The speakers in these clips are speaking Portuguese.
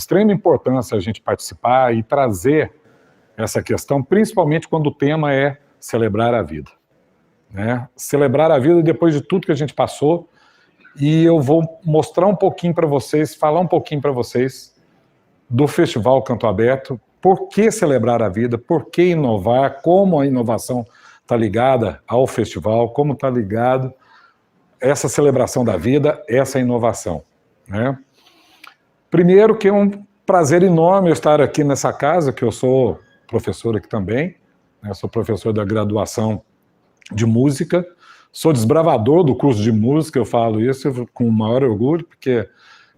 extrema importância a gente participar e trazer essa questão, principalmente quando o tema é celebrar a vida, né? Celebrar a vida depois de tudo que a gente passou, e eu vou mostrar um pouquinho para vocês, falar um pouquinho para vocês do Festival Canto Aberto, por que celebrar a vida, por que inovar, como a inovação está ligada ao festival, como está ligado essa celebração da vida, essa inovação, né? Primeiro que é um prazer enorme eu estar aqui nessa casa, que eu sou professor aqui também, né? Sou professor da graduação de música, sou desbravador do curso de música, eu falo isso com o maior orgulho, porque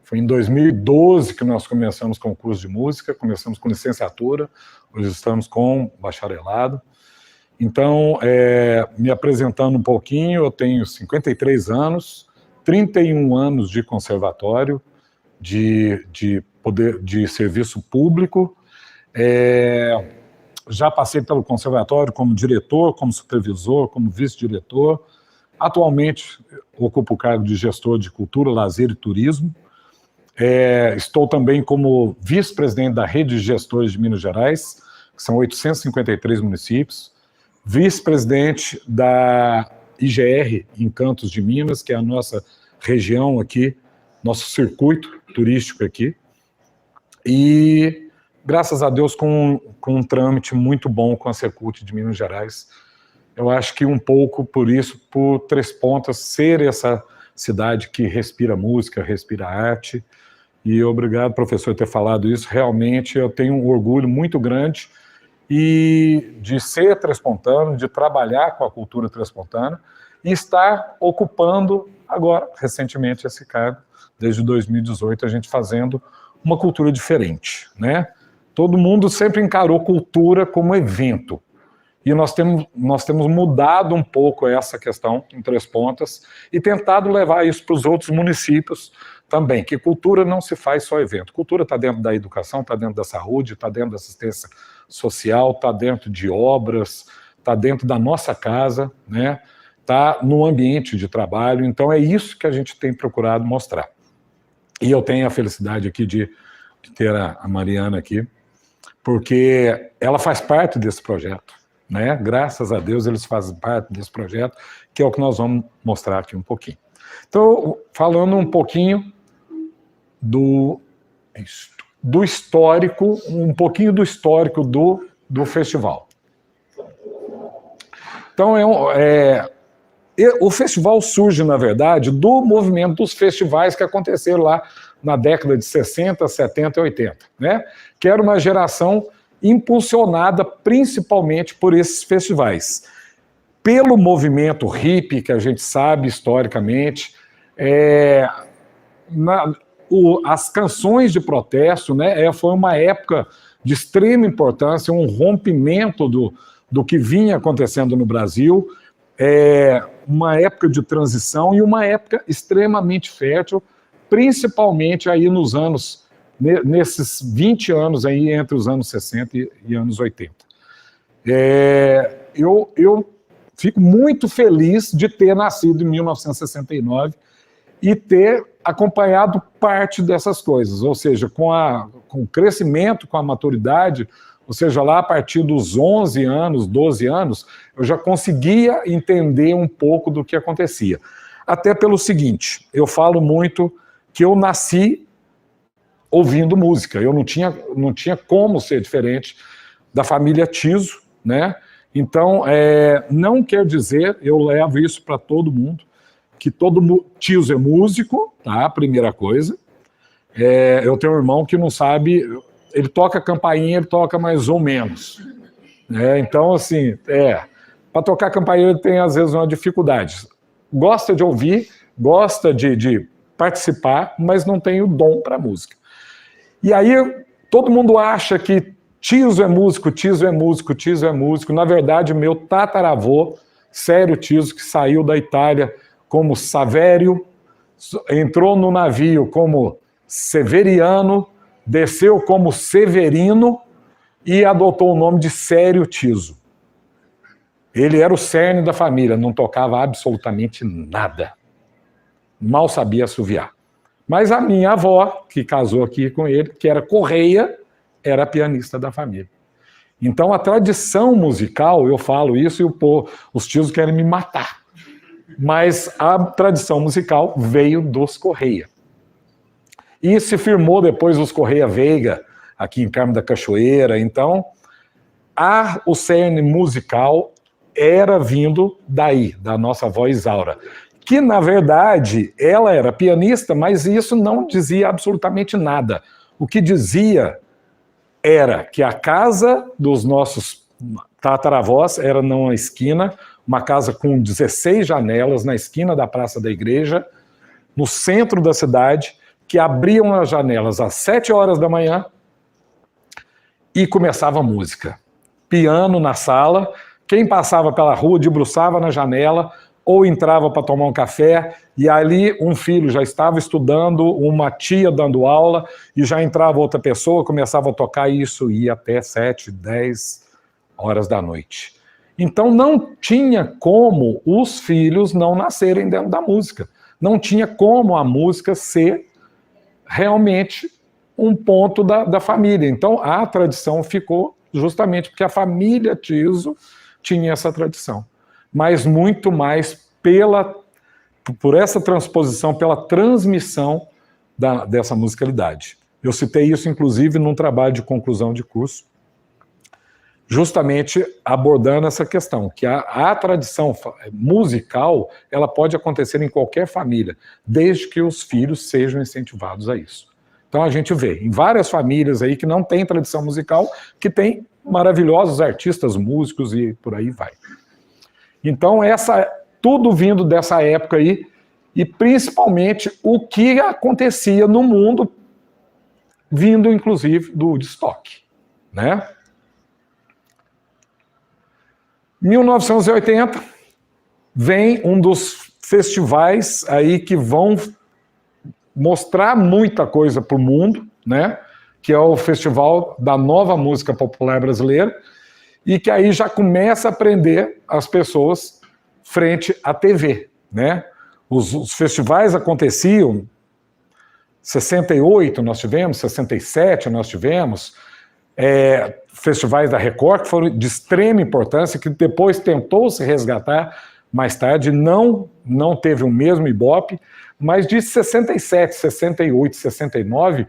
foi em 2012 que nós começamos com o curso de música, começamos com licenciatura, hoje estamos com bacharelado. Então, me apresentando um pouquinho, eu tenho 53 anos, 31 anos de conservatório, de serviço público, já passei pelo conservatório como diretor, como supervisor, como vice-diretor. Atualmente, ocupo o cargo de gestor de cultura, lazer e turismo. Estou também como vice-presidente da Rede de Gestores de Minas Gerais, que são 853 municípios, vice-presidente da IGR Encantos de Minas, que é a nossa região aqui, nosso circuito turístico aqui, e graças a Deus com um trâmite muito bom com a Secult de Minas Gerais. Eu acho que um pouco por isso, por Três Pontas ser essa cidade que respira música, respira arte, e obrigado, professor, por ter falado isso. Realmente eu tenho um orgulho muito grande e de ser trespontano, de trabalhar com a cultura trespontana e estar ocupando agora, recentemente, esse cargo, desde 2018, a gente fazendo uma cultura diferente, né? Todo mundo sempre encarou cultura como evento, e nós temos mudado um pouco essa questão em Três Pontas e tentado levar isso para os outros municípios também, que cultura não se faz só evento. Cultura está dentro da educação, está dentro da saúde, está dentro da assistência social, está dentro de obras, está dentro da nossa casa, né? Está no ambiente de trabalho. Então é isso que a gente tem procurado mostrar. E eu tenho a felicidade aqui de ter a Mariana aqui, porque ela faz parte desse projeto, né? Graças a Deus eles fazem parte desse projeto, que é o que nós vamos mostrar aqui um pouquinho. Então, falando um pouquinho do histórico, um pouquinho do histórico do festival. Então, o festival surge, na verdade, do movimento dos festivais que aconteceram lá na década de 60, 70 e 80, né? Que era uma geração impulsionada principalmente por esses festivais. Pelo movimento hippie, que a gente sabe historicamente, as canções de protesto, né, foi uma época de extrema importância, um rompimento do que vinha acontecendo no Brasil, uma época de transição e uma época extremamente fértil, principalmente aí nos anos, nesses 20 anos aí, entre os anos 60 e anos 80. Eu fico muito feliz de ter nascido em 1969 e ter acompanhado parte dessas coisas, ou seja, com o crescimento, com a maturidade, ou seja, lá a partir dos 11 anos, 12 anos, eu já conseguia entender um pouco do que acontecia. Até pelo seguinte, eu falo muito que eu nasci ouvindo música, eu não tinha como ser diferente da família Tiso, né? Então, não quer dizer, eu levo isso para todo mundo, que Tiso é músico, tá? Primeira coisa. Eu tenho um irmão que não sabe, ele toca campainha, ele toca mais ou menos. Então, assim, para tocar campainha ele tem, às vezes, uma dificuldade. Gosta de ouvir, gosta de participar, mas não tem o dom para música. E aí, todo mundo acha que Tiso é músico, Tiso é músico, Tiso é músico. Na verdade, meu tataravô, Sério Tiso, que saiu da Itália como Savério, entrou no navio como Severiano, desceu como Severino e adotou o nome de Sério Tiso. Ele era o cerne da família, não tocava absolutamente nada. Mal sabia assoviar. Mas a minha avó, que casou aqui com ele, que era Correia, era a pianista da família. Então a tradição musical, eu falo isso e os tios querem me matar, mas a tradição musical veio dos Correia. E se firmou depois os Correia Veiga, aqui em Carmo da Cachoeira. Então, o cerne musical era vindo daí, da nossa avó Isaura, que, na verdade, ela era pianista, mas isso não dizia absolutamente nada. O que dizia era que a casa dos nossos tataravós era numa esquina, uma casa com 16 janelas na esquina da Praça da Igreja, no centro da cidade, que abriam as janelas às 7 horas da manhã e começava a música. Piano na sala, quem passava pela rua debruçava na janela ou entrava para tomar um café e ali um filho já estava estudando, uma tia dando aula e já entrava outra pessoa, começava a tocar e isso ia até 7, 10 horas da noite. Então não tinha como os filhos não nascerem dentro da música. Não tinha como a música ser realmente um ponto da família. Então a tradição ficou justamente porque a família Tiso tinha essa tradição. Mas muito mais por essa transposição, pela transmissão dessa musicalidade. Eu citei isso, inclusive, num trabalho de conclusão de curso, justamente abordando essa questão, que a tradição musical, ela pode acontecer em qualquer família, desde que os filhos sejam incentivados a isso. Então a gente vê em várias famílias aí que não tem tradição musical, que tem maravilhosos artistas, músicos e por aí vai. Então tudo vindo dessa época aí, e principalmente o que acontecia no mundo, vindo inclusive do Woodstock, né? 1980 vem um dos festivais aí que vão mostrar muita coisa para o mundo, né? Que é o Festival da Nova Música Popular Brasileira, e que aí já começa a prender as pessoas frente à TV, né? Os festivais aconteciam, 68 nós tivemos, 67 nós tivemos, festivais da Record, que foram de extrema importância, que depois tentou se resgatar mais tarde, não teve o mesmo ibope, mas de 67, 68, 69,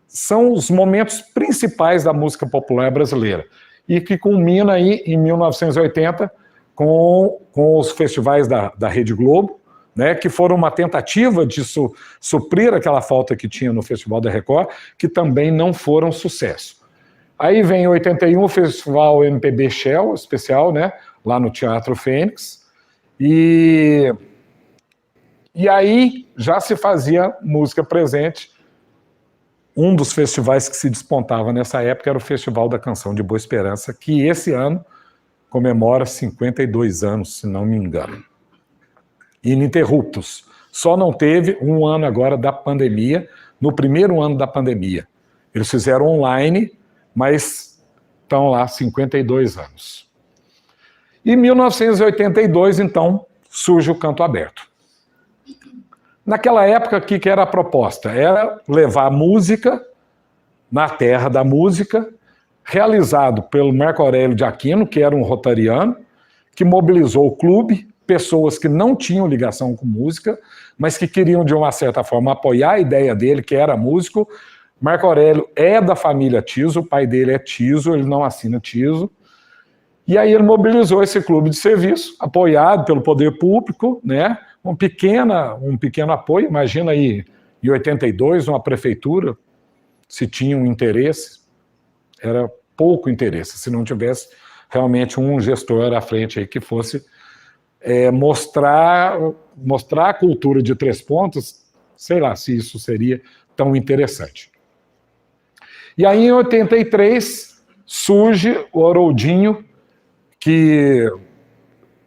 são os momentos principais da música popular brasileira, e que culmina aí em 1980 com os festivais da Rede Globo, né, que foram uma tentativa de suprir aquela falta que tinha no Festival da Record, que também não foram sucesso. Aí vem em 81 o Festival MPB Shell, especial, né, lá no Teatro Fênix, e aí já se fazia música presente. Um dos festivais que se despontava nessa época era o Festival da Canção de Boa Esperança, que esse ano comemora 52 anos, se não me engano. Ininterruptos. Só não teve um ano agora da pandemia, no primeiro ano da pandemia. Eles fizeram online, mas estão lá 52 anos. Em 1982, então, surge o Canto Aberto. Naquela época, o que era a proposta? Era levar música na terra da música, realizado pelo Marco Aurélio de Aquino, que era um rotariano, que mobilizou o clube, pessoas que não tinham ligação com música, mas que queriam, de uma certa forma, apoiar a ideia dele, que era músico. Marco Aurélio é da família Tiso, o pai dele é Tiso, ele não assina Tiso. E aí ele mobilizou esse clube de serviço, apoiado pelo poder público, né? Um pequeno apoio. Imagina aí, em 82, uma prefeitura, se tinha um interesse, era pouco interesse, se não tivesse realmente um gestor à frente aí que fosse mostrar a cultura de Três Pontas, sei lá se isso seria tão interessante. E aí, em 83, surge o Haroldinho, que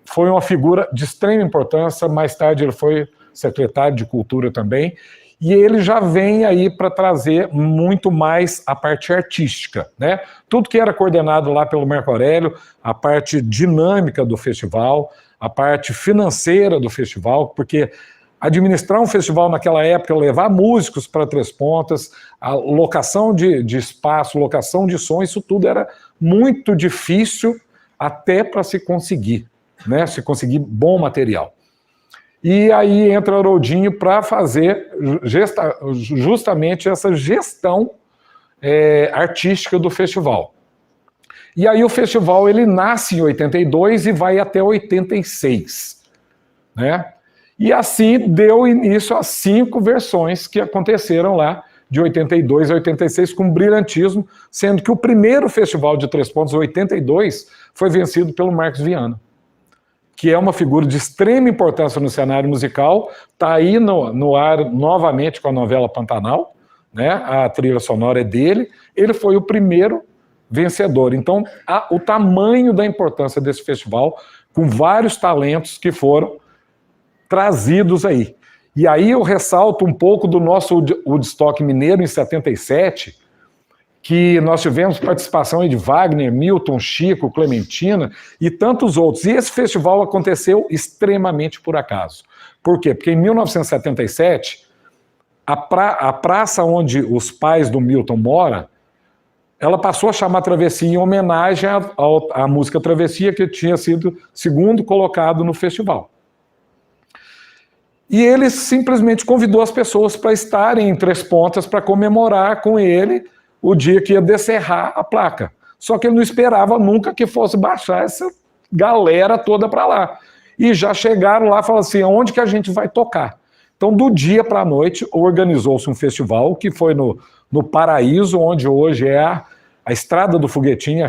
foi uma figura de extrema importância, mais tarde ele foi secretário de Cultura também, e ele já vem aí para trazer muito mais a parte artística, né? Tudo que era coordenado lá pelo Marco Aurélio, a parte dinâmica do festival, a parte financeira do festival, porque administrar um festival naquela época, levar músicos para Três Pontas, a locação de espaço, locação de som, isso tudo era muito difícil até para se conseguir, né? Se conseguir bom material. E aí entra o Haroldinho para fazer justamente essa gestão artística do festival. E aí o festival ele nasce em 82 e vai até 86, né? E assim deu início a 5 versões que aconteceram lá, de 82 a 86, com brilhantismo, sendo que o primeiro festival de Três Pontas, 82, foi vencido pelo Marcos Viana, que é uma figura de extrema importância no cenário musical, está aí no ar novamente com a novela Pantanal, né? A trilha sonora é dele, ele foi o primeiro vencedor. Então, o tamanho da importância desse festival, com vários talentos que foram trazidos aí. E aí eu ressalto um pouco do nosso Woodstock mineiro em 77, que nós tivemos participação de Wagner, Milton, Chico, Clementina e tantos outros. E esse festival aconteceu extremamente por acaso. Por quê? Porque em 1977, a praça onde os pais do Milton moram, ela passou a chamar Travessia em homenagem à música Travessia, que tinha sido segundo colocado no festival. E ele simplesmente convidou as pessoas para estarem em Três Pontas para comemorar com ele o dia que ia descerrar a placa. Só que ele não esperava nunca que fosse baixar essa galera toda para lá. E já chegaram lá e falaram assim, onde que a gente vai tocar? Então, do dia para a noite, organizou-se um festival que foi no Paraíso, onde hoje é a Estrada do Foguetinho,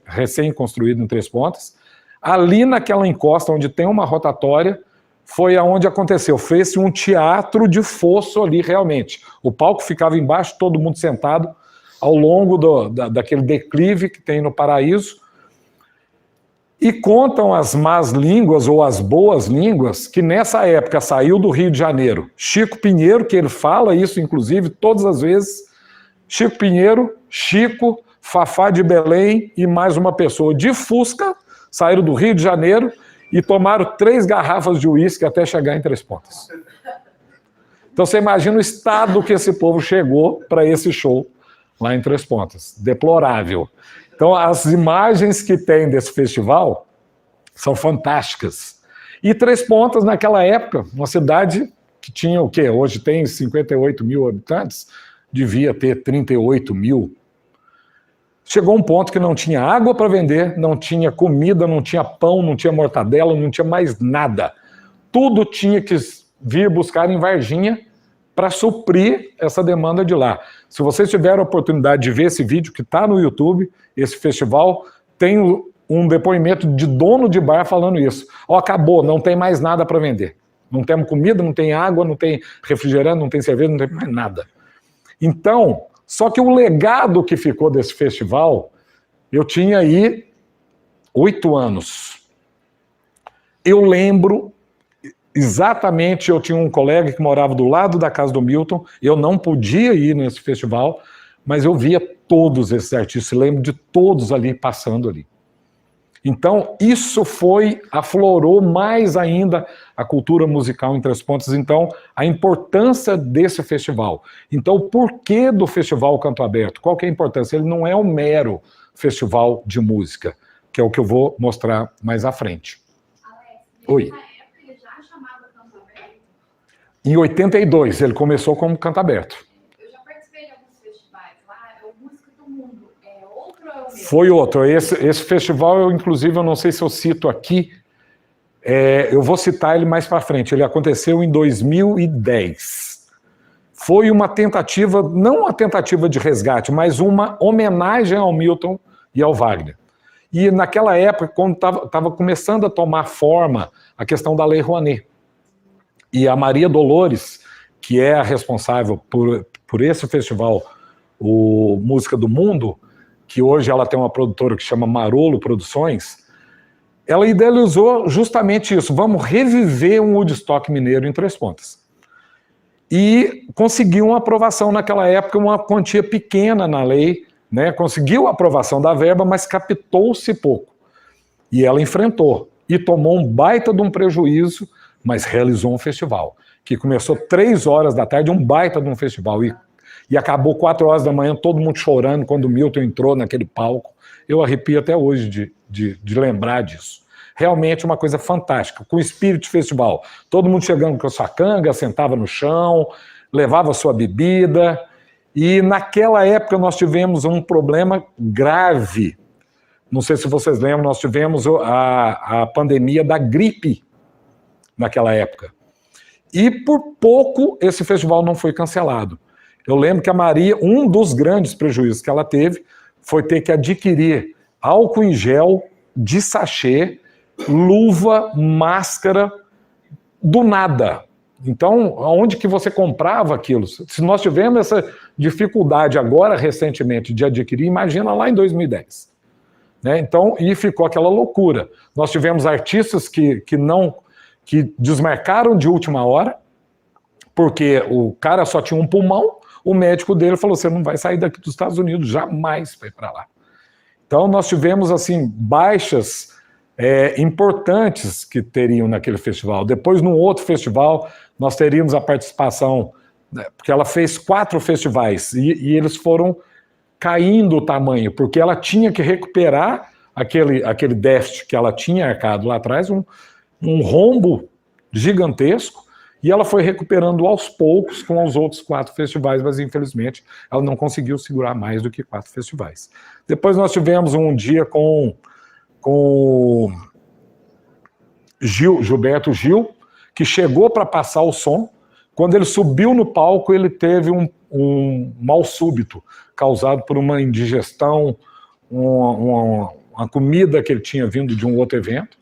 recém-construída em Três Pontas. Ali naquela encosta, onde tem uma rotatória, foi aonde aconteceu. Fez-se um teatro de fosso ali, realmente. O palco ficava embaixo, todo mundo sentado, ao longo daquele declive que tem no Paraíso. E contam as más línguas, ou as boas línguas, que nessa época saiu do Rio de Janeiro Chico Pinheiro, que ele fala isso, inclusive, todas as vezes. Chico Pinheiro, Chico, Fafá de Belém e mais uma pessoa de Fusca, saíram do Rio de Janeiro e tomaram 3 garrafas de uísque até chegar em Três Pontas. Então você imagina o estado que esse povo chegou para esse show lá em Três Pontas. Deplorável. Então as imagens que tem desse festival são fantásticas. E Três Pontas, naquela época, uma cidade que tinha o quê? Hoje tem 58 mil habitantes, devia ter 38 mil. Chegou um ponto que não tinha água para vender, não tinha comida, não tinha pão, não tinha mortadela, não tinha mais nada. Tudo tinha que vir buscar em Varginha para suprir essa demanda de lá. Se vocês tiverem a oportunidade de ver esse vídeo que está no YouTube, esse festival, tem um depoimento de dono de bar falando isso. Ó, acabou, não tem mais nada para vender. Não temos comida, não tem água, não tem refrigerante, não tem cerveja, não tem mais nada. Então, só que o legado que ficou desse festival, eu tinha aí 8 anos. Eu lembro exatamente, eu tinha um colega que morava do lado da casa do Milton, eu não podia ir nesse festival, mas eu via todos esses artistas, lembro de todos ali passando ali. Então, isso aflorou mais ainda a cultura musical em Três Pontas, então, a importância desse festival. Então, o porquê do Festival Canto Aberto? Qual que é a importância? Ele não é um mero festival de música, que é o que eu vou mostrar mais à frente. Alex, Oi. Nessa época ele já chamava Canto Aberto? Em 82, ele começou como Canto Aberto. Eu já participei de alguns festivais lá, é o Música do Mundo. É outro ou é o mesmo? Foi outro. Esse festival, inclusive, eu não sei se eu cito aqui, eu vou citar ele mais para frente. Ele aconteceu em 2010. Foi uma tentativa, não uma tentativa de resgate, mas uma homenagem ao Milton e ao Wagner. E naquela época, quando estava começando a tomar forma a questão da Lei Rouanet, e a Maria Dolores, que é a responsável por esse festival, o Música do Mundo, que hoje ela tem uma produtora que chama Marolo Produções, ela idealizou justamente isso, vamos reviver um Woodstock mineiro em Três Pontas. E conseguiu uma aprovação naquela época, uma quantia pequena na lei, né? Conseguiu a aprovação da verba, mas captou-se pouco. E ela enfrentou, e tomou um baita de um prejuízo, mas realizou um festival, que começou 3 horas da tarde, um baita de um festival, e acabou 4 horas da manhã, todo mundo chorando quando o Milton entrou naquele palco. Eu arrepio até hoje de lembrar disso. Realmente uma coisa fantástica, com o espírito de festival. Todo mundo chegando com a sua canga, sentava no chão, levava a sua bebida, e naquela época nós tivemos um problema grave. Não sei se vocês lembram, nós tivemos a pandemia da gripe naquela época. E por pouco esse festival não foi cancelado. Eu lembro que a Maria, um dos grandes prejuízos que ela teve foi ter que adquirir álcool em gel de sachê, luva, máscara, do nada. Então, onde que você comprava aquilo? Se nós tivemos essa dificuldade agora, recentemente, de adquirir, imagina lá em 2010. Né? Então, e ficou aquela loucura. Nós tivemos artistas que desmarcaram de última hora, porque o cara só tinha um pulmão, o médico dele falou, você não vai sair daqui dos Estados Unidos, jamais foi para lá. Então, nós tivemos, assim, baixas importantes que teriam naquele festival. Depois, num outro festival, nós teríamos a participação, né, porque ela fez 4 festivais, e eles foram caindo o tamanho, porque ela tinha que recuperar aquele déficit que ela tinha arcado lá atrás, um rombo gigantesco, e ela foi recuperando aos poucos com os outros 4 festivais, mas infelizmente ela não conseguiu segurar mais do que 4 festivais. Depois nós tivemos um dia com o Gilberto Gil, que chegou para passar o som. Quando ele subiu no palco, ele teve um mal súbito, causado por uma indigestão, uma comida que ele tinha vindo de um outro evento,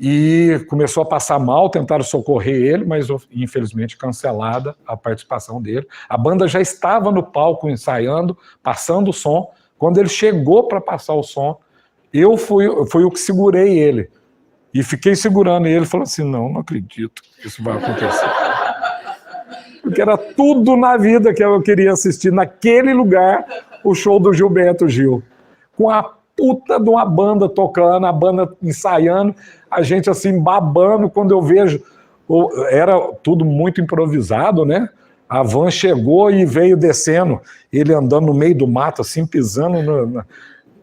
e começou a passar mal, tentaram socorrer ele, mas infelizmente cancelada a participação dele. A banda já estava no palco ensaiando, passando o som. Quando ele chegou para passar o som, eu fui o que segurei ele. E fiquei segurando ele, falando assim, não acredito que isso vai acontecer. Porque era tudo na vida que eu queria assistir, naquele lugar, o show do Gilberto Gil. Com a puta de uma banda tocando, a banda ensaiando, a gente assim babando. Quando eu vejo, era tudo muito improvisado, né? A van chegou e veio descendo, ele andando no meio do mato, assim, pisando.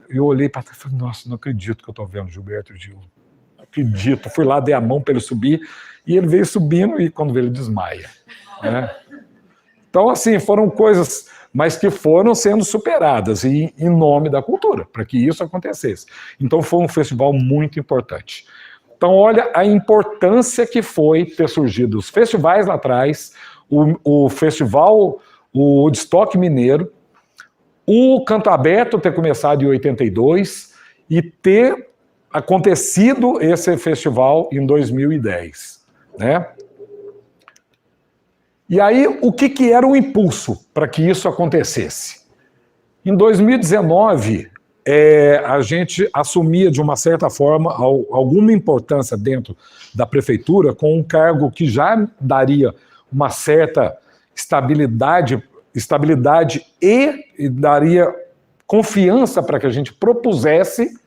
Eu olhei para trás e falei, nossa, não acredito que eu estou vendo Gilberto Gil. Não acredito. Fui lá, dei a mão para ele subir, e ele veio subindo, e quando veio ele desmaia. Né? Então, assim, foram coisas, mas que foram sendo superadas em nome da cultura, para que isso acontecesse. Então, foi um festival muito importante. Então, olha a importância que foi ter surgido os festivais lá atrás, o festival, o Woodstock Mineiro, o Canto Aberto ter começado em 82 e ter acontecido esse festival em 2010, né? E aí, o que era o impulso para que isso acontecesse? Em 2019, a gente assumia, de uma certa forma, alguma importância dentro da prefeitura, com um cargo que já daria uma certa estabilidade e daria confiança para que a gente propusesse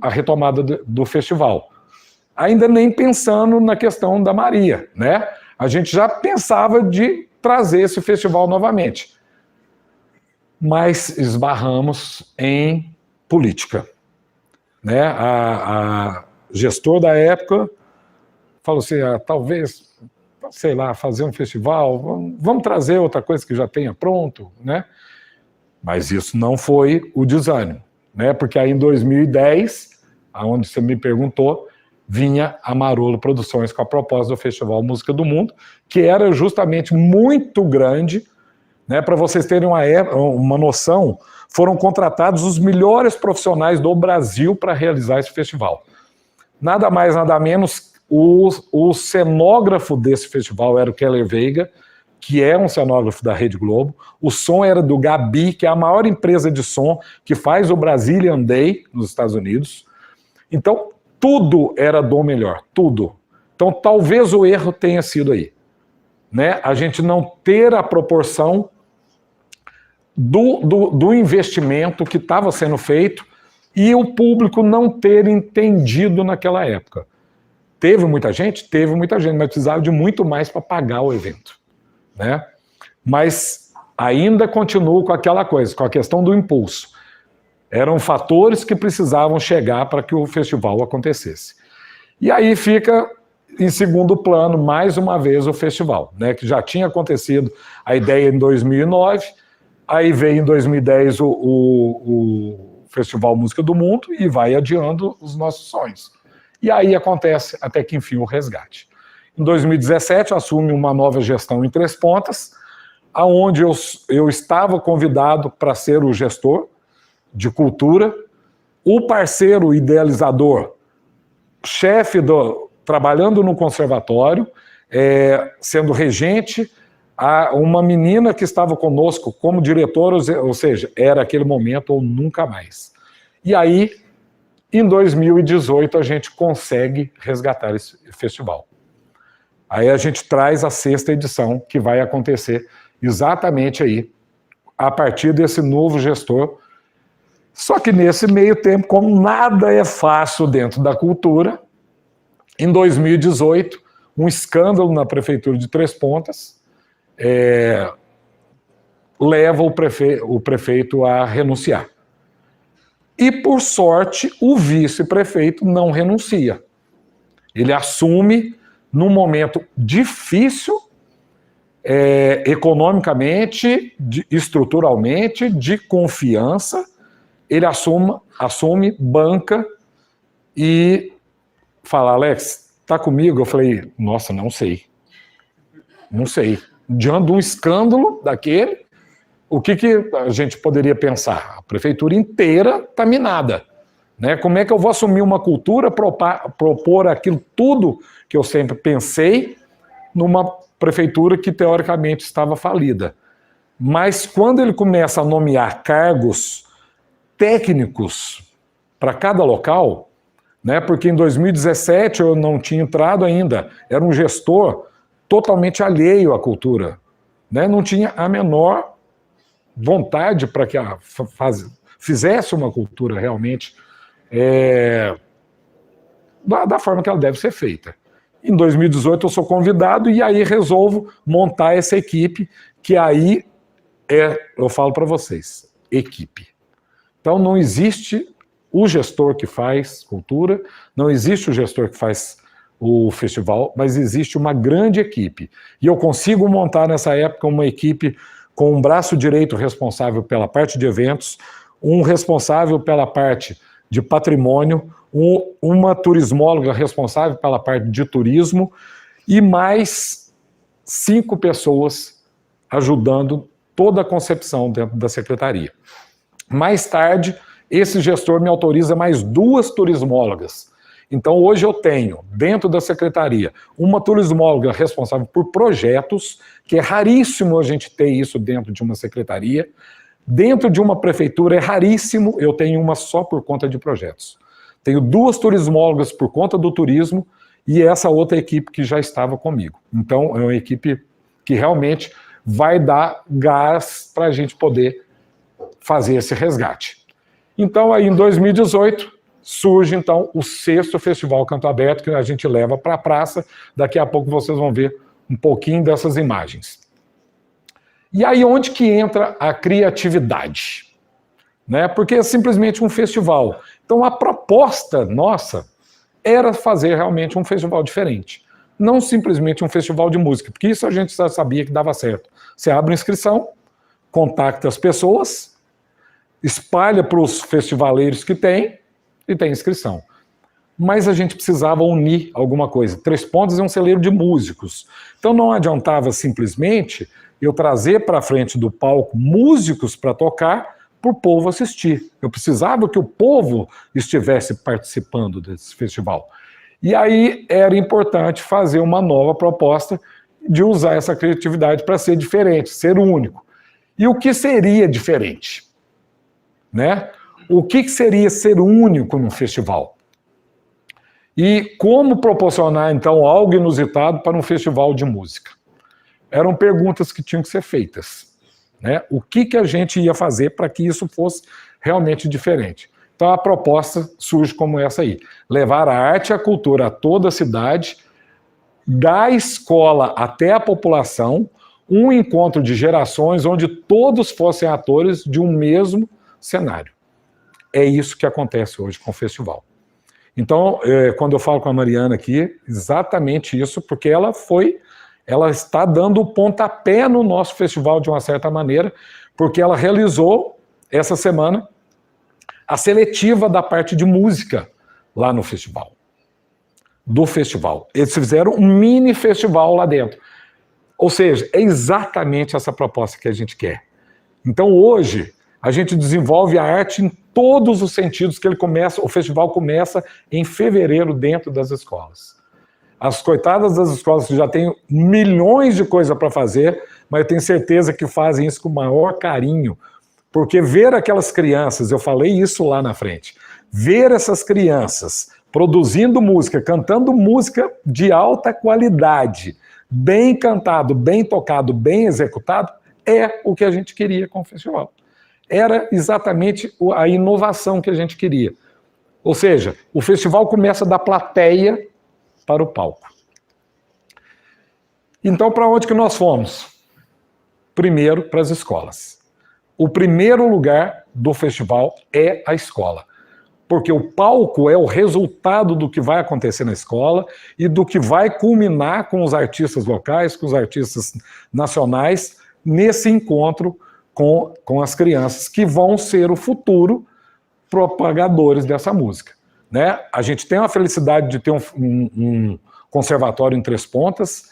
a retomada do festival. Ainda nem pensando na questão da Maria, né? A gente já pensava de trazer esse festival novamente. Mas esbarramos em política. Né? A gestor da época falou assim, talvez, sei lá, fazer um festival, vamos trazer outra coisa que já tenha pronto, né? Mas isso não foi o desânimo, né? Porque aí em 2010, aonde você me perguntou, vinha a Marolo Produções com a proposta do Festival Música do Mundo, que era justamente muito grande, né? Para vocês terem uma noção, foram contratados os melhores profissionais do Brasil para realizar esse festival. Nada mais, nada menos, o cenógrafo desse festival era o Keller Veiga, que é um cenógrafo da Rede Globo. O som era do Gabi, que é a maior empresa de som que faz o Brazilian Day nos Estados Unidos. Então, tudo era do melhor, tudo. Então, talvez o erro tenha sido aí, né? A gente não ter a proporção do investimento que estava sendo feito e o público não ter entendido naquela época. Teve muita gente, mas precisava de muito mais para pagar o evento, né? Mas ainda continuo com aquela coisa, com a questão do impulso. Eram fatores que precisavam chegar para que o festival acontecesse. E aí fica em segundo plano, mais uma vez, o festival, né? Que já tinha acontecido a ideia em 2009, aí veio em 2010 o Festival Música do Mundo e vai adiando os nossos sonhos. E aí acontece, até que enfim, o resgate. Em 2017, assume uma nova gestão em Três Pontas, onde eu estava convidado para ser o gestor de cultura, o parceiro idealizador, chefe trabalhando no conservatório, sendo regente, uma menina que estava conosco como diretora, ou seja, era aquele momento ou nunca mais. E aí, em 2018, a gente consegue resgatar esse festival. Aí a gente traz a 6ª edição, que vai acontecer exatamente aí, a partir desse novo gestor. Só que nesse meio tempo, como nada é fácil dentro da cultura, em 2018, um escândalo na prefeitura de Três Pontas leva o prefeito a renunciar. E, por sorte, o vice-prefeito não renuncia. Ele assume, num momento difícil, economicamente, estruturalmente, de confiança, ele assume, banca e fala: Alex, tá comigo? Eu falei: nossa, não sei. Não sei. Diante de um escândalo daquele, o que a gente poderia pensar? A prefeitura inteira está minada, né? Como é que eu vou assumir uma cultura, propor aquilo tudo que eu sempre pensei numa prefeitura que teoricamente estava falida? Mas quando ele começa a nomear cargos técnicos para cada local, né? Porque em 2017 eu não tinha entrado ainda, era um gestor totalmente alheio à cultura, né? Não tinha a menor vontade para que fizesse uma cultura realmente da forma que ela deve ser feita. Em 2018 eu sou convidado e aí resolvo montar essa equipe, que aí eu falo para vocês, equipe. Então não existe o gestor que faz cultura, não existe o gestor que faz o festival, mas existe uma grande equipe. E eu consigo montar nessa época uma equipe com um braço direito responsável pela parte de eventos, um responsável pela parte de patrimônio, uma turismóloga responsável pela parte de turismo e mais 5 pessoas ajudando toda a concepção dentro da secretaria. Mais tarde, esse gestor me autoriza mais 2 turismólogas. Então, hoje eu tenho, dentro da secretaria, uma turismóloga responsável por projetos, que é raríssimo a gente ter isso dentro de uma secretaria. Dentro de uma prefeitura é raríssimo eu tenho uma só por conta de projetos. Tenho 2 turismólogas por conta do turismo e essa outra equipe que já estava comigo. Então, é uma equipe que realmente vai dar gás para a gente poder fazer esse resgate. Então, aí em 2018, surge, então, o 6º Festival Canto Aberto, que a gente leva para a praça. Daqui a pouco vocês vão ver um pouquinho dessas imagens. E aí, onde que entra a criatividade? Né? Porque é simplesmente um festival. Então, a proposta nossa era fazer realmente um festival diferente. Não simplesmente um festival de música, porque isso a gente já sabia que dava certo. Você abre inscrição, contacta as pessoas, espalha para os festivaleiros que tem, e tem inscrição. Mas a gente precisava unir alguma coisa. Três Pontas é um celeiro de músicos. Então não adiantava simplesmente eu trazer para frente do palco músicos para tocar para o povo assistir. Eu precisava que o povo estivesse participando desse festival. E aí era importante fazer uma nova proposta de usar essa criatividade para ser diferente, ser único. E o que seria diferente? Né? O que seria ser único num festival? E como proporcionar, então, algo inusitado para um festival de música? Eram perguntas que tinham que ser feitas. Né? O que a gente ia fazer para que isso fosse realmente diferente? Então a proposta surge como essa aí, levar a arte e a cultura a toda a cidade, da escola até a população, um encontro de gerações onde todos fossem atores de um mesmo cenário. É isso que acontece hoje com o festival. Então, quando eu falo com a Mariana aqui, exatamente isso, porque ela está dando o pontapé no nosso festival de uma certa maneira, porque ela realizou essa semana a seletiva da parte de música lá no festival. Do festival. Eles fizeram um mini festival lá dentro. Ou seja, é exatamente essa proposta que a gente quer. Então hoje, a gente desenvolve a arte em todos os sentidos que o festival começa em fevereiro dentro das escolas. As coitadas das escolas que já têm milhões de coisas para fazer, mas eu tenho certeza que fazem isso com o maior carinho, porque ver aquelas crianças, eu falei isso lá na frente, ver essas crianças produzindo música, cantando música de alta qualidade, bem cantado, bem tocado, bem executado, é o que a gente queria com o festival. Era exatamente a inovação que a gente queria. Ou seja, o festival começa da plateia para o palco. Então, para onde que nós fomos? Primeiro, para as escolas. O primeiro lugar do festival é a escola. Porque o palco é o resultado do que vai acontecer na escola e do que vai culminar com os artistas locais, com os artistas nacionais, nesse encontro com as crianças, que vão ser o futuro propagadores dessa música. Né? A gente tem a felicidade de ter um conservatório em Três Pontas,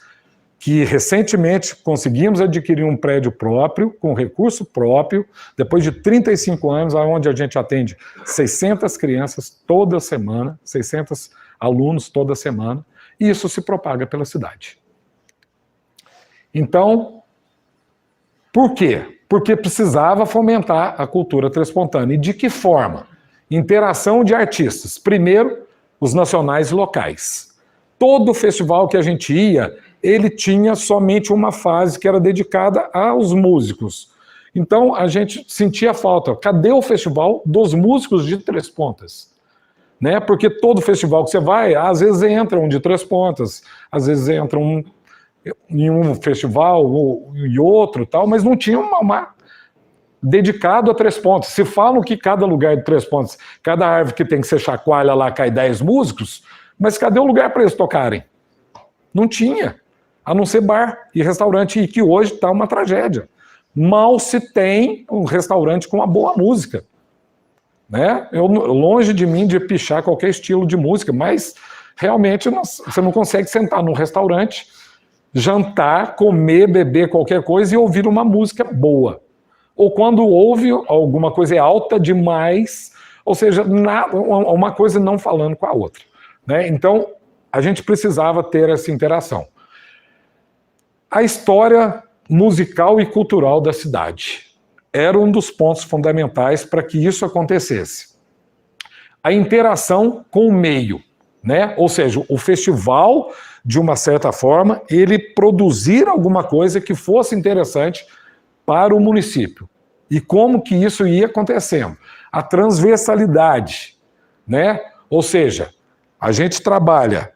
que recentemente conseguimos adquirir um prédio próprio, com recurso próprio, depois de 35 anos, onde a gente atende 600 crianças toda semana, 600 alunos toda semana, e isso se propaga pela cidade. Então, por quê? Porque precisava fomentar a cultura trespontana. E de que forma? Interação de artistas. Primeiro, os nacionais e locais. Todo festival que a gente ia, ele tinha somente uma fase que era dedicada aos músicos. Então, a gente sentia falta. Cadê o festival dos músicos de Três Pontas? Né? Porque todo festival que você vai, às vezes entra um de Três Pontas, às vezes entra em um festival e outro, tal, mas não tinha uma dedicado a Três Pontas. Se falam que cada lugar de Três Pontas, cada árvore que tem que ser chacoalha lá, cai 10 músicos, mas cadê o lugar para eles tocarem? Não tinha, a não ser bar e restaurante, e que hoje está uma tragédia. Mal se tem um restaurante com uma boa música. Né? Longe de mim de pichar qualquer estilo de música, mas realmente você não consegue sentar num restaurante, jantar, comer, beber qualquer coisa e ouvir uma música boa. Ou quando ouve alguma coisa alta demais, ou seja, uma coisa não falando com a outra. Né? Então, a gente precisava ter essa interação. A história musical e cultural da cidade era um dos pontos fundamentais para que isso acontecesse. A interação com o meio, né? Ou seja, o festival, de uma certa forma, ele produzir alguma coisa que fosse interessante para o município. E como que isso ia acontecendo? A transversalidade, né? Ou seja, a gente trabalha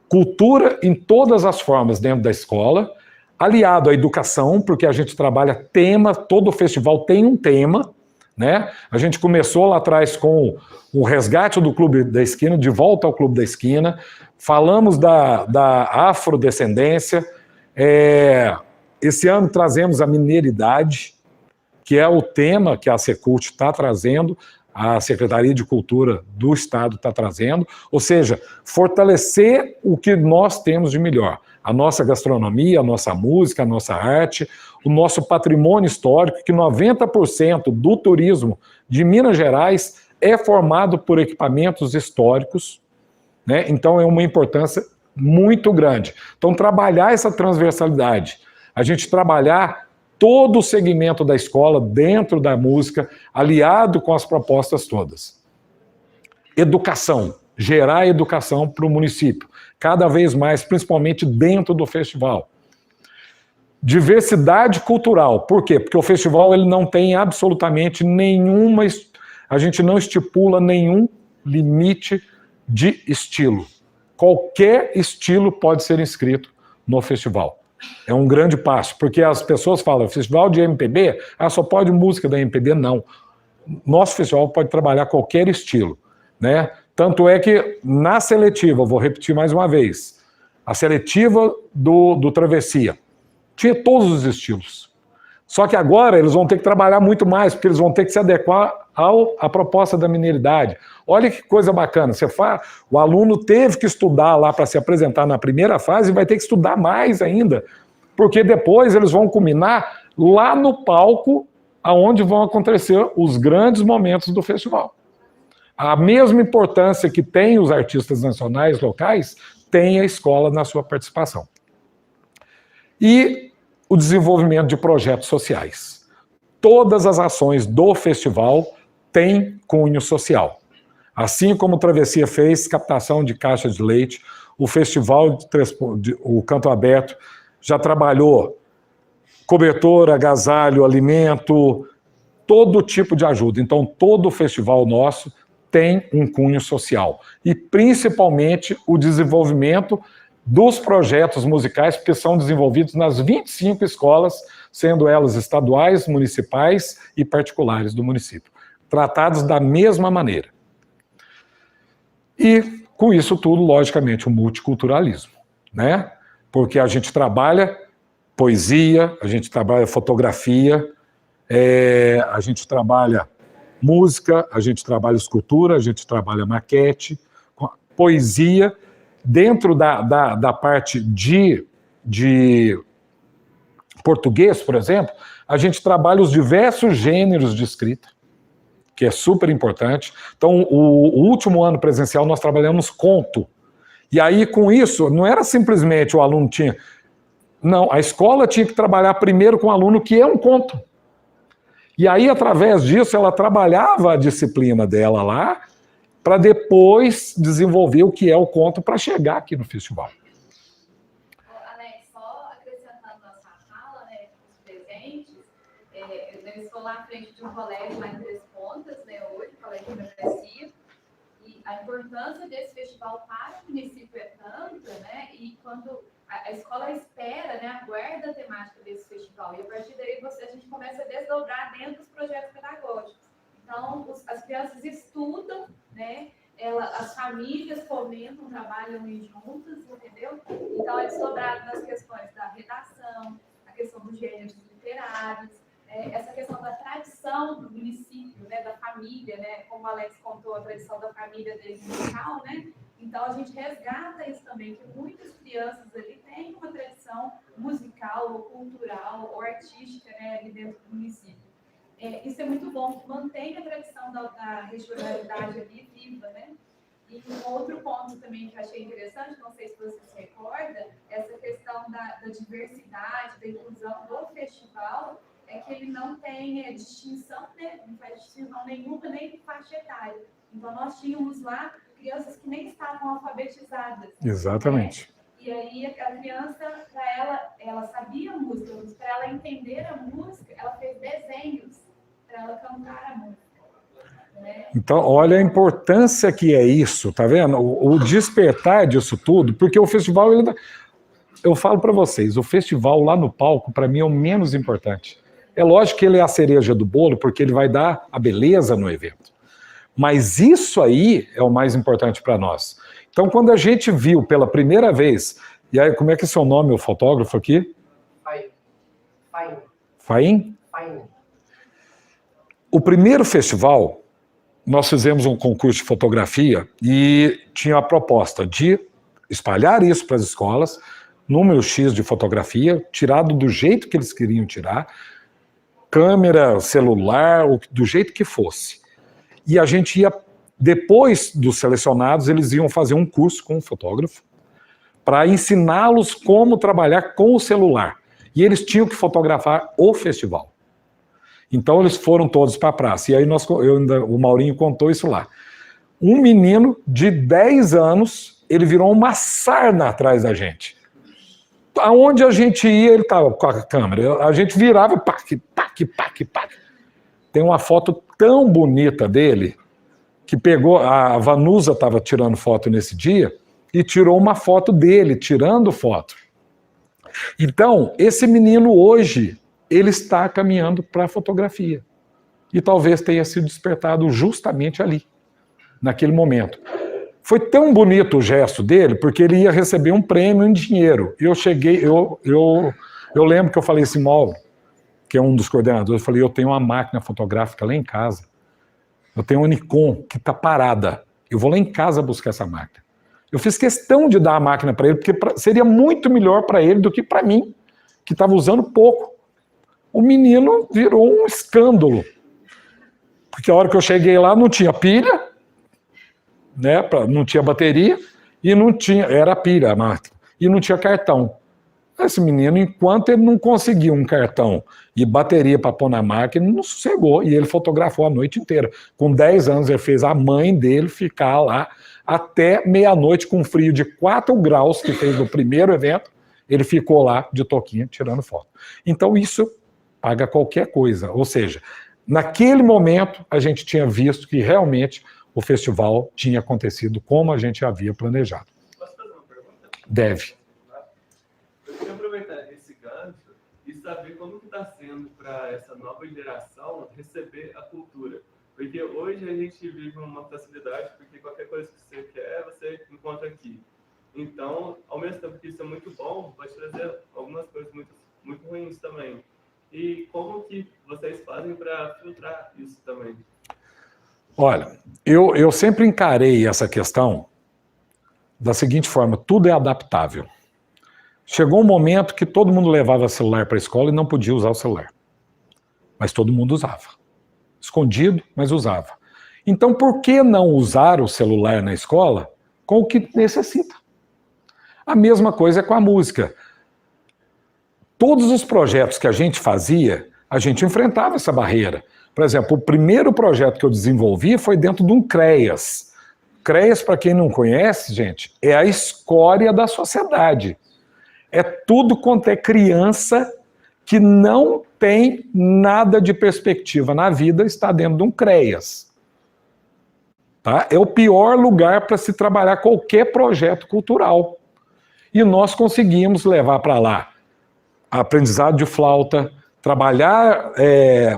cultura em todas as formas dentro da escola, aliado à educação, porque a gente trabalha tema, todo festival tem um tema, né? A gente começou lá atrás com o resgate do Clube da Esquina, de volta ao Clube da Esquina, falamos da afrodescendência, esse ano trazemos a mineiridade, que é o tema que a Secult está trazendo, a Secretaria de Cultura do Estado está trazendo, ou seja, fortalecer o que nós temos de melhor. A nossa gastronomia, a nossa música, a nossa arte, o nosso patrimônio histórico, que 90% do turismo de Minas Gerais é formado por equipamentos históricos, né? Então é uma importância muito grande. Então trabalhar essa transversalidade, a gente trabalhar todo o segmento da escola dentro da música, aliado com as propostas todas. Educação, gerar educação para o município, cada vez mais, principalmente dentro do festival. Diversidade cultural, por quê? Porque o festival ele não tem absolutamente nenhuma a gente não estipula nenhum limite de estilo. Qualquer estilo pode ser inscrito no festival. É um grande passo, porque as pessoas falam, festival de MPB, só pode música da MPB, não. Nosso festival pode trabalhar qualquer estilo, né? Tanto é que na seletiva, vou repetir mais uma vez, a seletiva do Travessia tinha todos os estilos. Só que agora eles vão ter que trabalhar muito mais, porque eles vão ter que se adequar à proposta da mineridade. Olha que coisa bacana, o aluno teve que estudar lá para se apresentar na primeira fase e vai ter que estudar mais ainda, porque depois eles vão culminar lá no palco onde vão acontecer os grandes momentos do festival. A mesma importância que tem os artistas nacionais locais, tem a escola na sua participação. E o desenvolvimento de projetos sociais. Todas as ações do festival têm cunho social. Assim como o Travessia fez captação de caixa de leite, o festival, o Canto Aberto, já trabalhou cobertor, agasalho, alimento, todo tipo de ajuda. Então, todo festival nosso tem um cunho social. E, principalmente, o desenvolvimento dos projetos musicais que são desenvolvidos nas 25 escolas, sendo elas estaduais, municipais e particulares do município, tratados da mesma maneira. E, com isso tudo, logicamente, o multiculturalismo, né? Porque a gente trabalha poesia, a gente trabalha fotografia, a gente trabalha música, a gente trabalha escultura, a gente trabalha maquete, poesia. Dentro da parte de português, por exemplo, a gente trabalha os diversos gêneros de escrita, que é super importante. Então, o último ano presencial nós trabalhamos conto. E aí, com isso, não era simplesmente o aluno tinha... Não, a escola tinha que trabalhar primeiro com o aluno que é um conto. E aí, através disso, ela trabalhava a disciplina dela lá, para depois desenvolver o que é o conto para chegar aqui no festival. Alex, só acrescentando a sua fala, né, os presentes, eu estou lá à frente de um colégio lá em Três Pontas, né, hoje, o Colégio de Travessia, e a importância desse festival para o município é tanta, né, e quando a escola espera, né, aguarda a temática desse festival, e a partir daí a gente começa a desdobrar dentro dos projetos pedagógicos. Então, as crianças estudam, né? As famílias fomentam, trabalham juntas, entendeu? Então, é desdobrado nas questões da redação, a questão dos gêneros literários, essa questão da tradição do município, né? Da família, né? Como o Alex contou, a tradição da família dele musical, né? Então, a gente resgata isso também, que muitas crianças ali têm uma tradição musical, ou cultural, ou artística, né? Ali dentro do município. Isso é muito bom, mantém a tradição da regionalidade ali viva, né? E um outro ponto também que eu achei interessante, não sei se você se recorda, essa questão da diversidade, da inclusão do festival, é que ele não tem distinção, né? Não faz distinção nenhuma, nem de faixa etária. Então, nós tínhamos lá crianças que nem estavam alfabetizadas. Exatamente. Né? E aí, a criança, para ela sabia a música, mas para ela entender a música, ela fez desenhos para ela cantar a música. Né? Então, olha a importância que é isso, tá vendo? O despertar disso tudo, porque o festival, eu falo para vocês, o festival lá no palco, para mim, é o menos importante. É lógico que ele é a cereja do bolo, porque ele vai dar a beleza no evento. Mas isso aí é o mais importante para nós. Então, quando a gente viu pela primeira vez, e aí, como é que é seu nome, o fotógrafo aqui? Faim. Faim? Faim. O primeiro festival, nós fizemos um concurso de fotografia e tinha a proposta de espalhar isso para as escolas, número X de fotografia, tirado do jeito que eles queriam tirar, câmera, celular, do jeito que fosse. E a gente ia, depois dos selecionados, eles iam fazer um curso com um fotógrafo para ensiná-los como trabalhar com o celular. E eles tinham que fotografar o festival. Então eles foram todos para a praça. E aí o Maurinho contou isso lá. Um menino de 10 anos, ele virou uma sarna atrás da gente. Aonde a gente ia, ele estava com a câmera. A gente virava, pac, pac, pac, pac. tem uma foto tão bonita dele, que pegou, a Vanusa estava tirando foto nesse dia, e tirou uma foto dele, tirando foto. Então, esse menino hoje, ele está caminhando para a fotografia. E talvez tenha sido despertado justamente ali, naquele momento. Foi tão bonito o gesto dele, porque ele ia receber um prêmio em dinheiro. Eu cheguei, eu lembro que eu falei assim, Mauro, que é um dos coordenadores, eu falei, eu tenho uma máquina fotográfica lá em casa. Eu tenho uma Nikon que está parada. Eu vou lá em casa buscar essa máquina. Eu fiz questão de dar a máquina para ele, porque seria muito melhor para ele do que para mim, que estava usando pouco. O menino virou um escândalo. Porque a hora que eu cheguei lá não tinha pilha, né, não tinha bateria, e não tinha, era pilha a máquina, e não tinha cartão. Esse menino, enquanto ele não conseguiu um cartão e bateria para pôr na máquina, ele não sossegou, e ele fotografou a noite inteira. Com 10 anos, ele fez a mãe dele ficar lá até meia-noite com frio de 4 graus, que fez no primeiro evento, ele ficou lá de toquinha tirando foto. Então isso paga qualquer coisa, ou seja, naquele momento a gente tinha visto que realmente o festival tinha acontecido como a gente havia planejado. Posso fazer uma pergunta? Deve. Eu queria aproveitar esse gancho e saber como que está sendo para essa nova geração receber a cultura. Porque hoje a gente vive uma facilidade, porque qualquer coisa que você quer, você encontra aqui. Então, ao mesmo tempo que isso é muito bom, pode trazer algumas coisas muito ruins também. E como que vocês fazem para filtrar isso também? Olha, eu sempre encarei essa questão da seguinte forma, tudo é adaptável. Chegou um momento que todo mundo levava celular para a escola e não podia usar o celular. Mas todo mundo usava. Escondido, mas usava. Então, por que não usar o celular na escola com o que necessita? A mesma coisa é com a música. Todos os projetos que a gente fazia, a gente enfrentava essa barreira. Por exemplo, o primeiro projeto que eu desenvolvi foi dentro de um CREAS. CREAS, para quem não conhece, gente, é a escória da sociedade. É tudo quanto é criança que não tem nada de perspectiva na vida, está dentro de um CREAS. Tá? É o pior lugar para se trabalhar qualquer projeto cultural. E nós conseguimos levar para lá aprendizado de flauta, trabalhar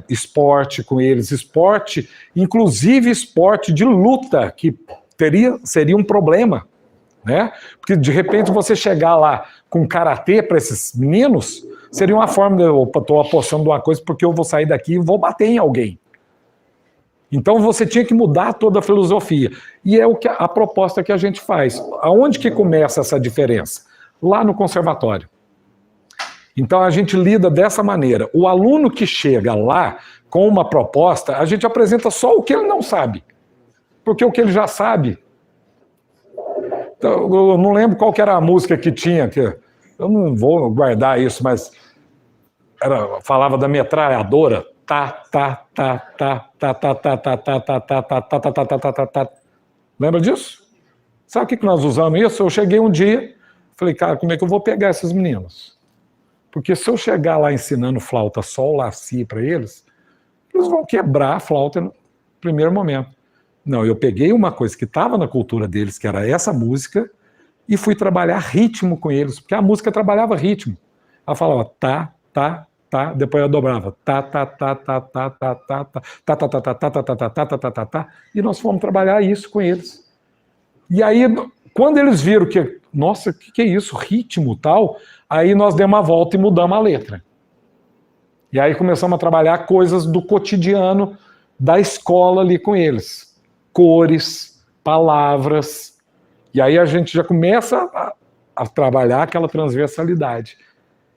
esporte com eles, esporte, inclusive esporte de luta, que seria um problema, né? Porque de repente você chegar lá com karatê para esses meninos, seria uma forma de, opa, estou apostando uma coisa porque eu vou sair daqui e vou bater em alguém. Então você tinha que mudar toda a filosofia. E é a proposta que a gente faz. Aonde que começa essa diferença? Lá no conservatório. Então a gente lida dessa maneira. O aluno que chega lá com uma proposta, a gente apresenta só o que ele não sabe. Porque o que ele já sabe... Então, eu não lembro qual que era a música que tinha, que eu não vou guardar isso, mas falava da metralhadora. Lembra disso? Sabe o que nós usamos isso? Eu cheguei um dia, falei, cara, como é que eu vou pegar esses meninos? Porque se eu chegar lá ensinando flauta sol, lá, si para eles vão quebrar a flauta no primeiro momento. Não, eu peguei uma coisa que estava na cultura deles, que era essa música, e fui trabalhar ritmo com eles, porque a música trabalhava ritmo. Ela falava tá, tá, tá, depois eu dobrava tá, tá, tá, tá, tá, tá, tá, tá, tá, tá, tá, tá, tá, tá, tá, tá, tá, tá, tá, e nós fomos trabalhar isso com eles. E aí, quando eles viram que, nossa, o que é isso, ritmo tal, aí nós demos uma volta e mudamos a letra. E aí começamos a trabalhar coisas do cotidiano da escola ali com eles. Cores, palavras, e aí a gente já começa a trabalhar aquela transversalidade,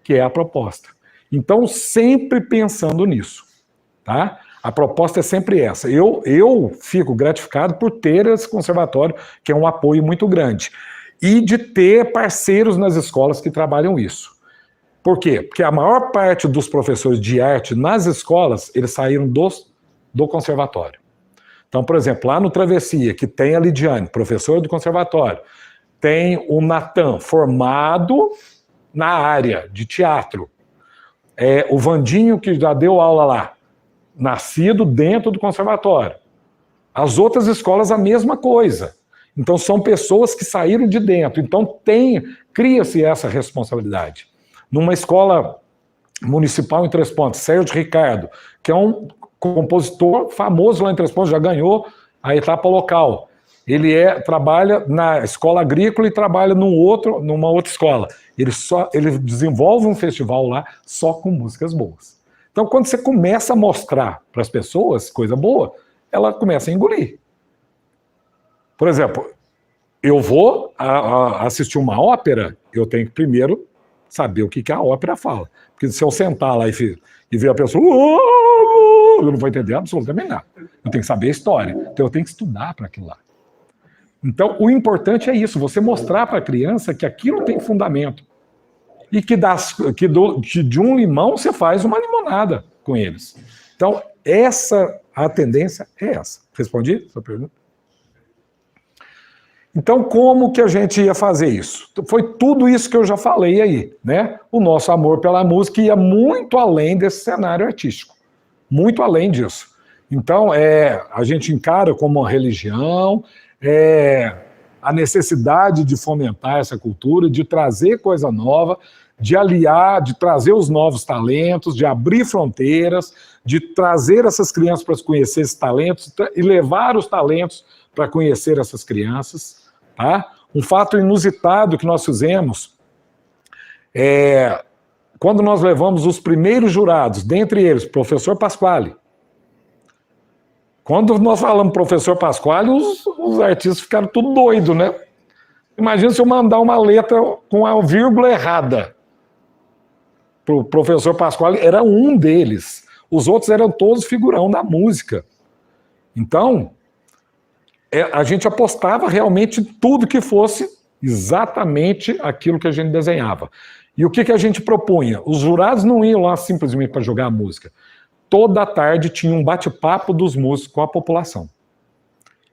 que é a proposta. Então, sempre pensando nisso, tá? A proposta é sempre essa. Eu fico gratificado por ter esse conservatório, que é um apoio muito grande, e de ter parceiros nas escolas que trabalham isso. Por quê? Porque a maior parte dos professores de arte nas escolas, eles saíram do conservatório. Então, por exemplo, lá no Travessia, que tem a Lidiane, professora do conservatório, tem o Natan, formado na área de teatro. O Vandinho, que já deu aula lá, nascido dentro do conservatório. As outras escolas, a mesma coisa. Então, são pessoas que saíram de dentro. Então, cria-se essa responsabilidade. Numa escola municipal em Três Pontas, Sérgio Ricardo, que é um compositor famoso lá em Três Pontas, já ganhou a etapa local. Ele trabalha na escola agrícola e trabalha numa outra escola. Ele desenvolve um festival lá só com músicas boas. Então, quando você começa a mostrar para as pessoas coisa boa, ela começa a engolir. Por exemplo, eu vou assistir uma ópera, eu tenho que primeiro saber o que a ópera fala. Porque se eu sentar lá e ver a pessoa, eu não vou entender absolutamente nada. Eu tenho que saber a história. Então eu tenho que estudar para aquilo lá. Então o importante é isso, você mostrar para a criança que aquilo tem fundamento. E que de um limão você faz uma limonada com eles. Então a tendência é essa. Respondi a sua pergunta? Então, como que a gente ia fazer isso? Foi tudo isso que eu já falei aí, né? O nosso amor pela música ia muito além desse cenário artístico, muito além disso. Então, a gente encara como uma religião, a necessidade de fomentar essa cultura, de trazer coisa nova, de aliar, de trazer os novos talentos, de abrir fronteiras, de trazer essas crianças para conhecer esses talentos e levar os talentos para conhecer essas crianças. Tá? Um fato inusitado que nós fizemos quando nós levamos os primeiros jurados, dentre eles, professor Pasquale. Quando nós falamos professor Pasquale, os artistas ficaram tudo doidos, né? Imagina se eu mandar uma letra com a vírgula errada. O professor Pasquale era um deles. Os outros eram todos figurão da música. Então, a gente apostava realmente em tudo que fosse exatamente aquilo que a gente desenhava. E o que a gente propunha? Os jurados não iam lá simplesmente para jogar a música. Toda tarde tinha um bate-papo dos músicos com a população.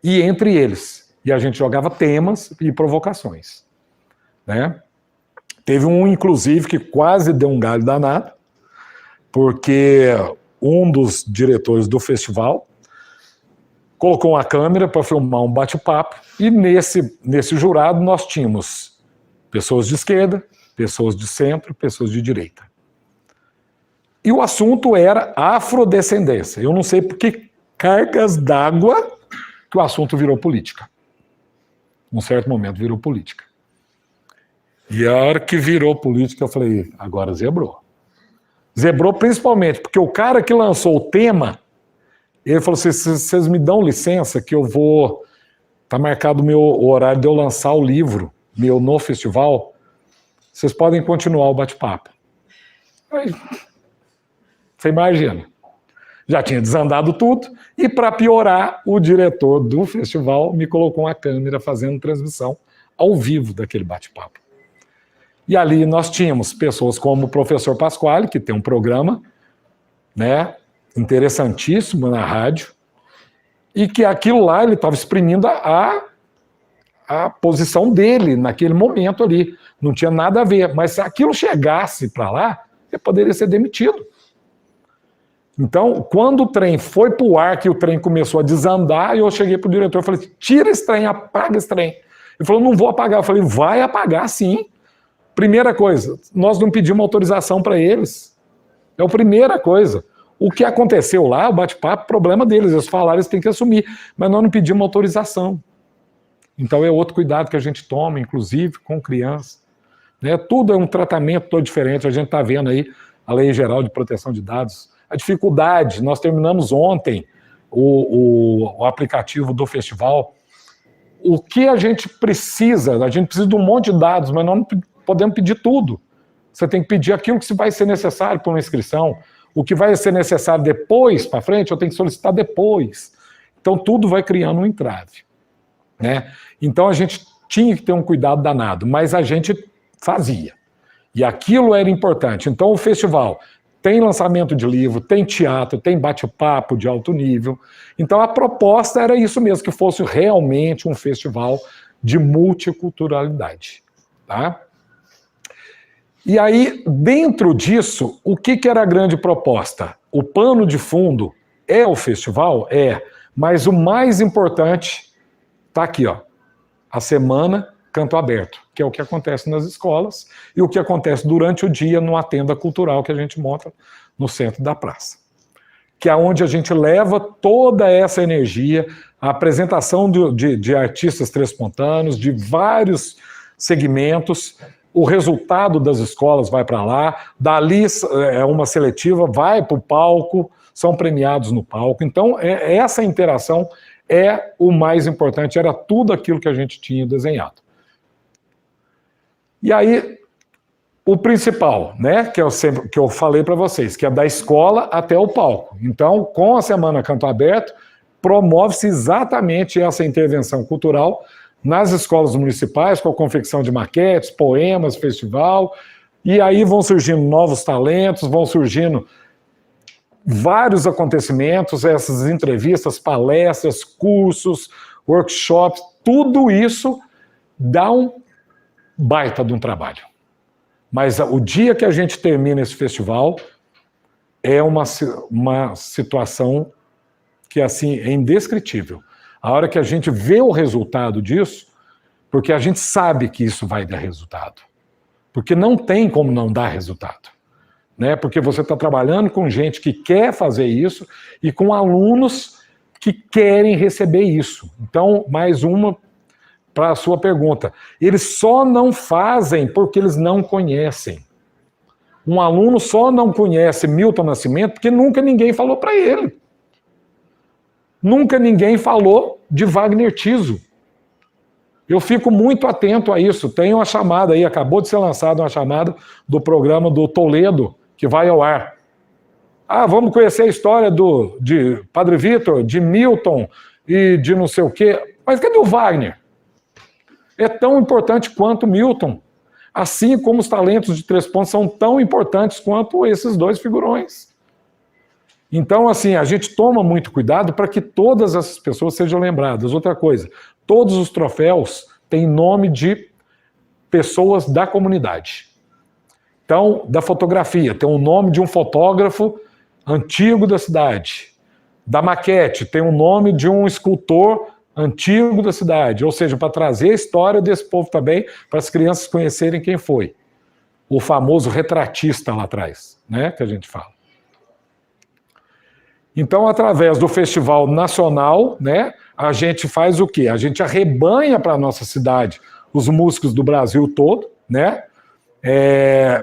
E entre eles. E a gente jogava temas e provocações. Né? Teve um, inclusive, que quase deu um galho danado, porque um dos diretores do festival colocou uma câmera para filmar um bate-papo, e nesse jurado nós tínhamos pessoas de esquerda, pessoas de centro, pessoas de direita. E o assunto era afrodescendência. Eu não sei por que cargas d'água que o assunto virou política. Num certo momento virou política. E a hora que virou política, eu falei, agora zebrou. Zebrou principalmente porque o cara que lançou o tema, ele falou assim, vocês me dão licença que eu vou... Está marcado o horário de eu lançar o livro meu no festival, vocês podem continuar o bate-papo. Aí, você imagina. Já tinha desandado tudo, e para piorar, o diretor do festival me colocou uma câmera fazendo transmissão ao vivo daquele bate-papo. E ali nós tínhamos pessoas como o professor Pasquale, que tem um programa, né, interessantíssimo na rádio, e que aquilo lá ele estava exprimindo a posição dele naquele momento ali. Não tinha nada a ver, mas se aquilo chegasse para lá, ele poderia ser demitido. Então, quando o trem foi para o ar, que o trem começou a desandar, eu cheguei para o diretor e falei, tira esse trem, apaga esse trem. Ele falou, não vou apagar. Eu falei, vai apagar sim. Primeira coisa, nós não pedimos autorização para eles. É a primeira coisa. O que aconteceu lá, o bate-papo, problema deles. Eles falaram, eles têm que assumir. Mas nós não pedimos autorização. Então é outro cuidado que a gente toma, inclusive com criança. Né? Tudo é um tratamento todo diferente. A gente está vendo aí a Lei Geral de Proteção de Dados. A dificuldade, nós terminamos ontem o aplicativo do festival. O que a gente precisa de um monte de dados, mas nós não podemos pedir tudo. Você tem que pedir aquilo que vai ser necessário para uma inscrição. O que vai ser necessário depois, para frente, eu tenho que solicitar depois. Então, tudo vai criando um entrave. Né? Então, a gente tinha que ter um cuidado danado, mas a gente fazia. E aquilo era importante. Então, o festival tem lançamento de livro, tem teatro, tem bate-papo de alto nível. Então, a proposta era isso mesmo, que fosse realmente um festival de multiculturalidade. Tá? E aí, dentro disso, o que era a grande proposta? O pano de fundo é o festival? É. Mas o mais importante está aqui, ó. A semana Canto Aberto, que é o que acontece nas escolas e o que acontece durante o dia numa tenda cultural que a gente monta no centro da praça. Que é onde a gente leva toda essa energia, a apresentação de artistas trespontâneos, de vários segmentos, o resultado das escolas vai para lá, dali é uma seletiva, vai para o palco, são premiados no palco. Então, essa interação é o mais importante, era tudo aquilo que a gente tinha desenhado. E aí, o principal, né, que eu falei para vocês, que é da escola até o palco. Então, com a Semana Canto Aberto, promove-se exatamente essa intervenção cultural nas escolas municipais, com a confecção de maquetes, poemas, festival, e aí vão surgindo novos talentos, vão surgindo vários acontecimentos, essas entrevistas, palestras, cursos, workshops, tudo isso dá um baita de um trabalho. Mas o dia que a gente termina esse festival é uma situação que assim é indescritível. A hora que a gente vê o resultado disso, porque a gente sabe que isso vai dar resultado. Porque não tem como não dar resultado. Né? Porque você está trabalhando com gente que quer fazer isso e com alunos que querem receber isso. Então, mais uma para a sua pergunta. Eles só não fazem porque eles não conhecem. Um aluno só não conhece Milton Nascimento porque nunca ninguém falou para ele. Nunca ninguém falou de Wagner Tiso. Eu fico muito atento a isso. Tem uma chamada aí, acabou de ser lançada uma chamada do programa do Toledo, que vai ao ar. Ah, vamos conhecer a história de Padre Vitor, de Milton e de não sei o quê. Mas cadê o Wagner? É tão importante quanto Milton. Assim como os talentos de Três Pontos são tão importantes quanto esses dois figurões. Então, assim, a gente toma muito cuidado para que todas essas pessoas sejam lembradas. Outra coisa, todos os troféus têm nome de pessoas da comunidade. Então, da fotografia, tem o nome de um fotógrafo antigo da cidade. Da maquete, tem o nome de um escultor antigo da cidade. Ou seja, para trazer a história desse povo também, para as crianças conhecerem quem foi. O famoso retratista lá atrás, né, que a gente fala. Então, através do Festival Nacional, né, a gente faz o quê? A gente arrebanha para a nossa cidade os músicos do Brasil todo, né,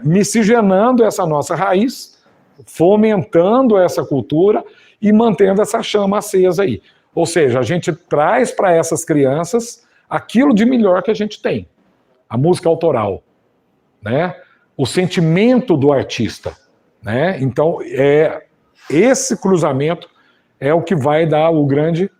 miscigenando essa nossa raiz, fomentando essa cultura e mantendo essa chama acesa aí. Ou seja, a gente traz para essas crianças aquilo de melhor que a gente tem. A música autoral, né, o sentimento do artista, né. Então, esse cruzamento é o que vai dar o grande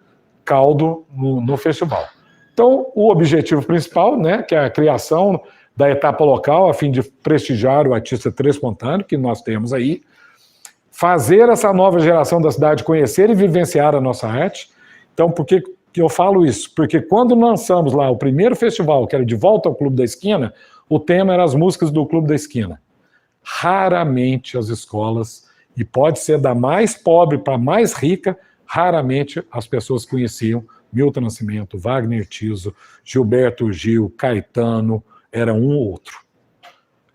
caldo no festival. Então, o objetivo principal, né, que é a criação da etapa local, a fim de prestigiar o artista trespontano, que nós temos aí, fazer essa nova geração da cidade conhecer e vivenciar a nossa arte. Então, por que eu falo isso? Porque quando lançamos lá o primeiro festival, que era De Volta ao Clube da Esquina, o tema era as músicas do Clube da Esquina. Raramente as escolas, e pode ser da mais pobre para a mais rica, raramente as pessoas conheciam Milton Nascimento, Wagner Tiso, Gilberto Gil, Caetano, era um ou outro.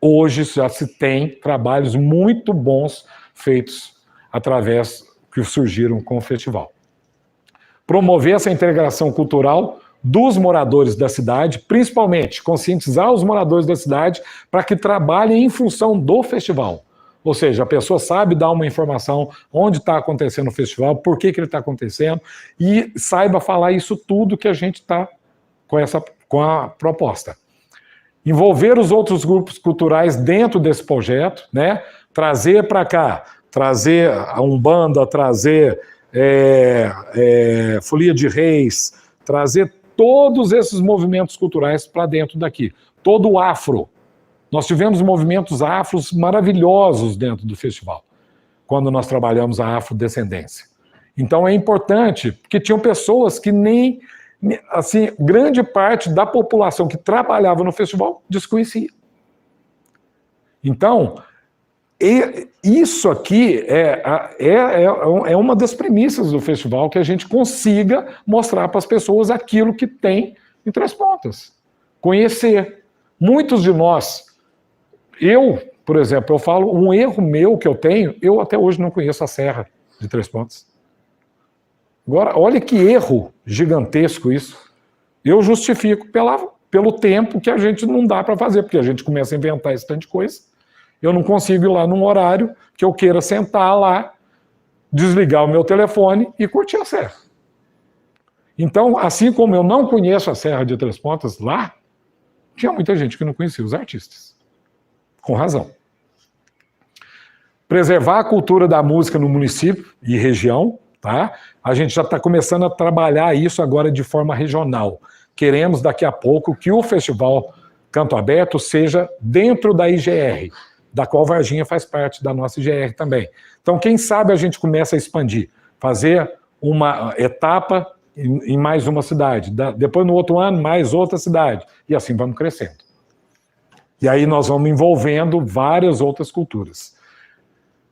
Hoje já se tem trabalhos muito bons feitos através que surgiram com o festival. Promover essa integração cultural dos moradores da cidade, principalmente conscientizar os moradores da cidade para que trabalhem em função do festival. Ou seja, a pessoa sabe dar uma informação onde está acontecendo o festival, por que ele está acontecendo, e saiba falar isso tudo que a gente está com a proposta. Envolver os outros grupos culturais dentro desse projeto, né? Trazer para cá, trazer a Umbanda, trazer Folia de Reis, trazer todos esses movimentos culturais para dentro daqui. Todo o afro. Nós tivemos movimentos afros maravilhosos dentro do festival, quando nós trabalhamos a afrodescendência. Então é importante, porque tinham pessoas que nem, assim, grande parte da população que trabalhava no festival desconhecia. Então, E isso aqui é uma das premissas do festival, que a gente consiga mostrar para as pessoas aquilo que tem em Três Pontas. Conhecer. Muitos de nós, eu, por exemplo, eu falo, um erro meu que eu tenho, eu até hoje não conheço a Serra de Três Pontas. Agora, olha que erro gigantesco isso. Eu justifico pelo tempo que a gente não dá para fazer, porque a gente começa a inventar esse tanto de coisa. Eu não consigo ir lá num horário que eu queira sentar lá, desligar o meu telefone e curtir a Serra. Então, assim como eu não conheço a Serra de Três Pontas lá, tinha muita gente que não conhecia os artistas. Com razão. Preservar a cultura da música no município e região, tá? A gente já está começando a trabalhar isso agora de forma regional. Queremos daqui a pouco que o Festival Canto Aberto seja dentro da IGR, da qual Varginha faz parte da nossa IGR também. Então, quem sabe a gente começa a expandir, fazer uma etapa em mais uma cidade, depois no outro ano mais outra cidade, e assim vamos crescendo. E aí nós vamos envolvendo várias outras culturas.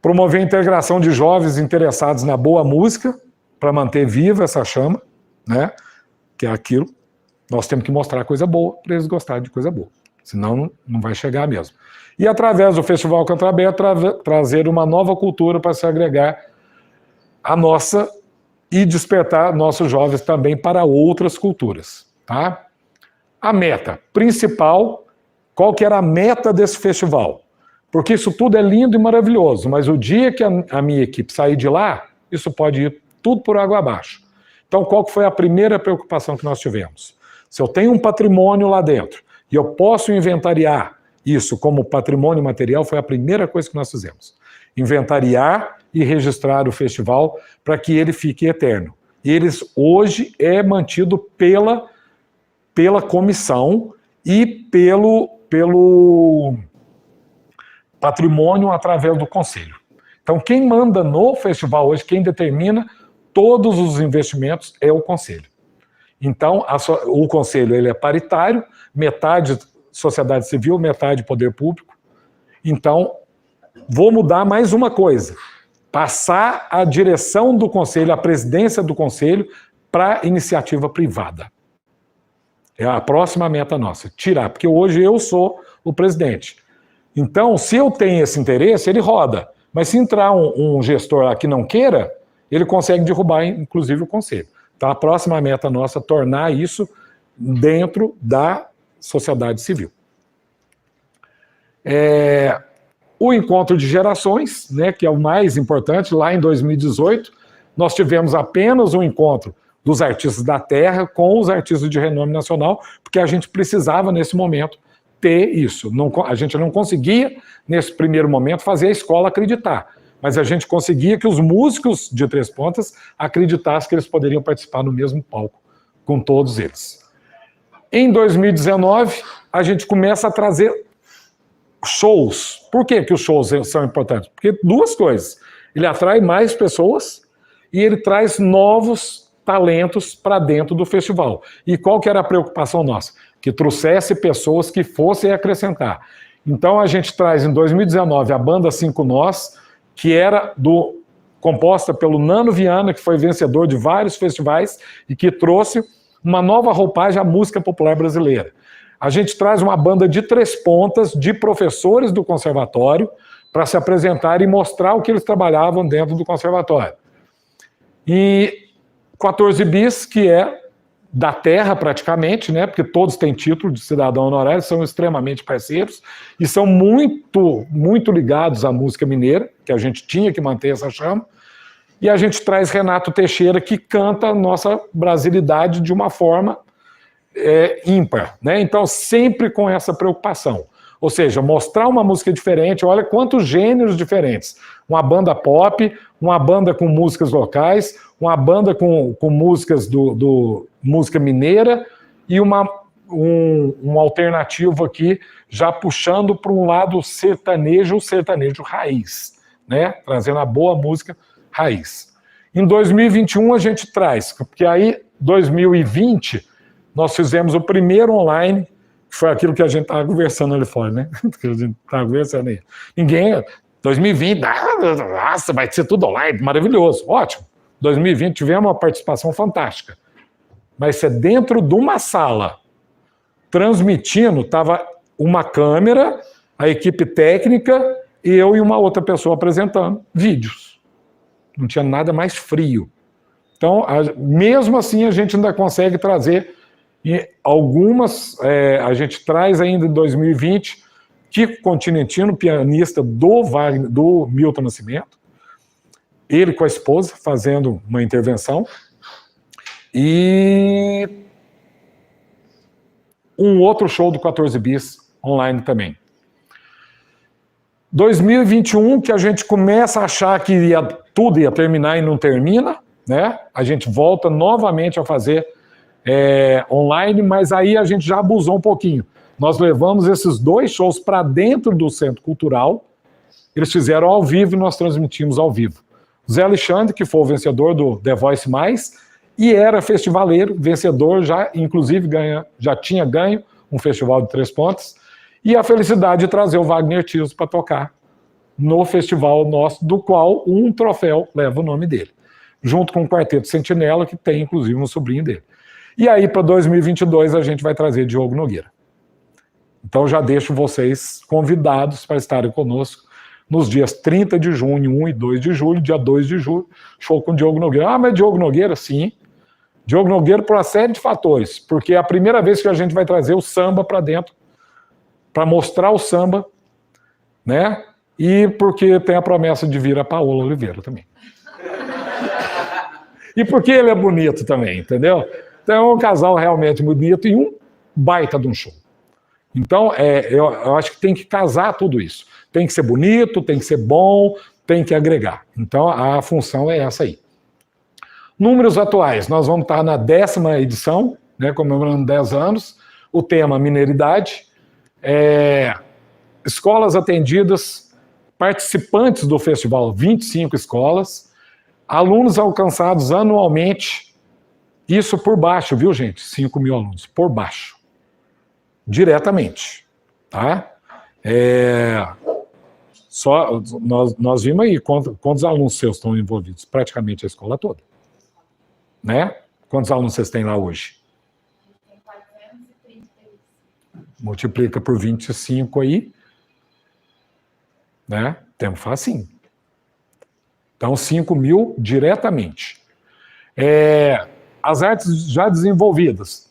Promover a integração de jovens interessados na boa música, para manter viva essa chama, né? Que é aquilo. Nós temos que mostrar coisa boa para eles gostarem de coisa boa. Senão não vai chegar mesmo. E através do Festival Canto Aberto, trazer uma nova cultura para se agregar à nossa e despertar nossos jovens também para outras culturas. Tá? A meta principal, qual que era a meta desse festival? Porque isso tudo é lindo e maravilhoso, mas o dia que a minha equipe sair de lá, isso pode ir tudo por água abaixo. Então, qual que foi a primeira preocupação que nós tivemos? Se eu tenho um patrimônio lá dentro e eu posso inventariar isso como patrimônio material, foi a primeira coisa que nós fizemos. Inventariar e registrar o festival para que ele fique eterno. E eles hoje é mantido pela comissão e pelo patrimônio através do conselho. Então, quem manda no festival hoje, quem determina todos os investimentos é o conselho. Então, o conselho ele é paritário, metade sociedade civil, metade poder público. Então, vou mudar mais uma coisa. Passar a direção do conselho, a presidência do conselho, para iniciativa privada. É a próxima meta nossa, tirar, porque hoje eu sou o presidente. Então, se eu tenho esse interesse, ele roda. Mas se entrar um gestor lá que não queira, ele consegue derrubar, inclusive, o conselho. Então, a próxima meta nossa é tornar isso dentro da sociedade civil. O encontro de gerações, né, que é o mais importante, lá em 2018, nós tivemos apenas um encontro dos artistas da terra com os artistas de renome nacional, porque a gente precisava, nesse momento, ter isso. A gente não conseguia, nesse primeiro momento, fazer a escola acreditar, mas a gente conseguia que os músicos de Três Pontas acreditassem que eles poderiam participar no mesmo palco com todos eles. Em 2019, a gente começa a trazer shows. Por que os shows são importantes? Porque duas coisas. Ele atrai mais pessoas e ele traz novos talentos para dentro do festival. E qual que era a preocupação nossa? Que trouxesse pessoas que fossem acrescentar. Então a gente traz em 2019 a banda Cinco Nós, que era composta pelo Nano Viana, que foi vencedor de vários festivais e que trouxe uma nova roupagem à música popular brasileira. A gente traz uma banda de Três Pontas, de professores do conservatório, para se apresentar e mostrar o que eles trabalhavam dentro do conservatório. E 14 Bis, que é da terra praticamente, né, porque todos têm título de cidadão honorário, são extremamente parceiros e são muito, muito ligados à música mineira, que a gente tinha que manter essa chama. E a gente traz Renato Teixeira, que canta a nossa brasilidade de uma forma ímpar, né? Então, sempre com essa preocupação. Ou seja, mostrar uma música diferente, olha quantos gêneros diferentes. Uma banda pop, uma banda com músicas locais, uma banda com músicas música mineira e um alternativo aqui, já puxando para um lado sertanejo raiz, né? Trazendo a boa música raiz. Em 2021 a gente traz, porque aí 2020 nós fizemos o primeiro online, que foi aquilo que a gente estava conversando ali fora, né? Que a gente estava conversando aí. 2020, nossa, vai ser tudo online, maravilhoso, ótimo. 2020 tivemos uma participação fantástica. Mas é dentro de uma sala, transmitindo, estava uma câmera, a equipe técnica e eu e uma outra pessoa apresentando vídeos. Não tinha nada mais frio. Então, mesmo assim, a gente ainda consegue trazer algumas, a gente traz ainda em 2020, Kiko Continentino, pianista do Milton Nascimento, ele com a esposa fazendo uma intervenção, e um outro show do 14 Bis online também. 2021, que a gente começa a achar que tudo ia terminar e não termina, né? A gente volta novamente a fazer online, mas aí a gente já abusou um pouquinho. Nós levamos esses 2 shows para dentro do Centro Cultural, eles fizeram ao vivo e nós transmitimos ao vivo. Zé Alexandre, que foi o vencedor do The Voice Mais, e era festivaleiro, vencedor, inclusive já tinha ganho um festival de 3 pontos, e a felicidade de trazer o Wagner Tiso para tocar no festival nosso, do qual um troféu leva o nome dele, junto com o Quarteto Sentinela, que tem inclusive um sobrinho dele. E aí, para 2022, a gente vai trazer Diogo Nogueira. Então, já deixo vocês convidados para estarem conosco nos dias 30 de junho, 1 e 2 de julho, dia 2 de julho, show com Diogo Nogueira. Ah, mas Diogo Nogueira, sim. Diogo Nogueira por uma série de fatores, porque é a primeira vez que a gente vai trazer o samba para dentro, para mostrar o samba, né? E porque tem a promessa de vir a Paola Oliveira também. E porque ele é bonito também, entendeu? Então é um casal realmente bonito e um baita de um show. Então, eu acho que tem que casar tudo isso. Tem que ser bonito, tem que ser bom, tem que agregar. Então, a função é essa aí. Números atuais, nós vamos estar na 10ª edição, né, comemorando 10 anos, o tema Mineiridade, escolas atendidas, participantes do festival, 25 escolas, alunos alcançados anualmente, isso por baixo, viu, gente? 5 mil alunos, por baixo. Diretamente, tá? Nós vimos aí quantos alunos seus estão envolvidos, praticamente a escola toda, né? Quantos alunos vocês têm lá hoje? Tem 433. Multiplica por 25 aí, né? Temos facinho. Então, 5 mil diretamente. As artes já desenvolvidas.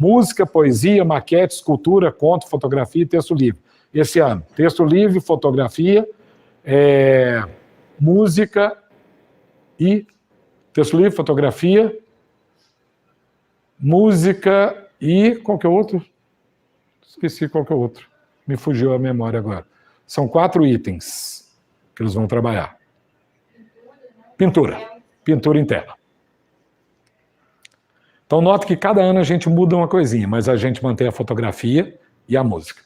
Música, poesia, maquete, escultura, conto, fotografia e texto livre. Esse ano, texto livre, fotografia, música e... Texto livre, fotografia, música e... Qual que é o outro? Esqueci qual que é o outro. Me fugiu a memória agora. São 4 itens que eles vão trabalhar. Pintura. Pintura em tela. Então, note que cada ano a gente muda uma coisinha, mas a gente mantém a fotografia e a música.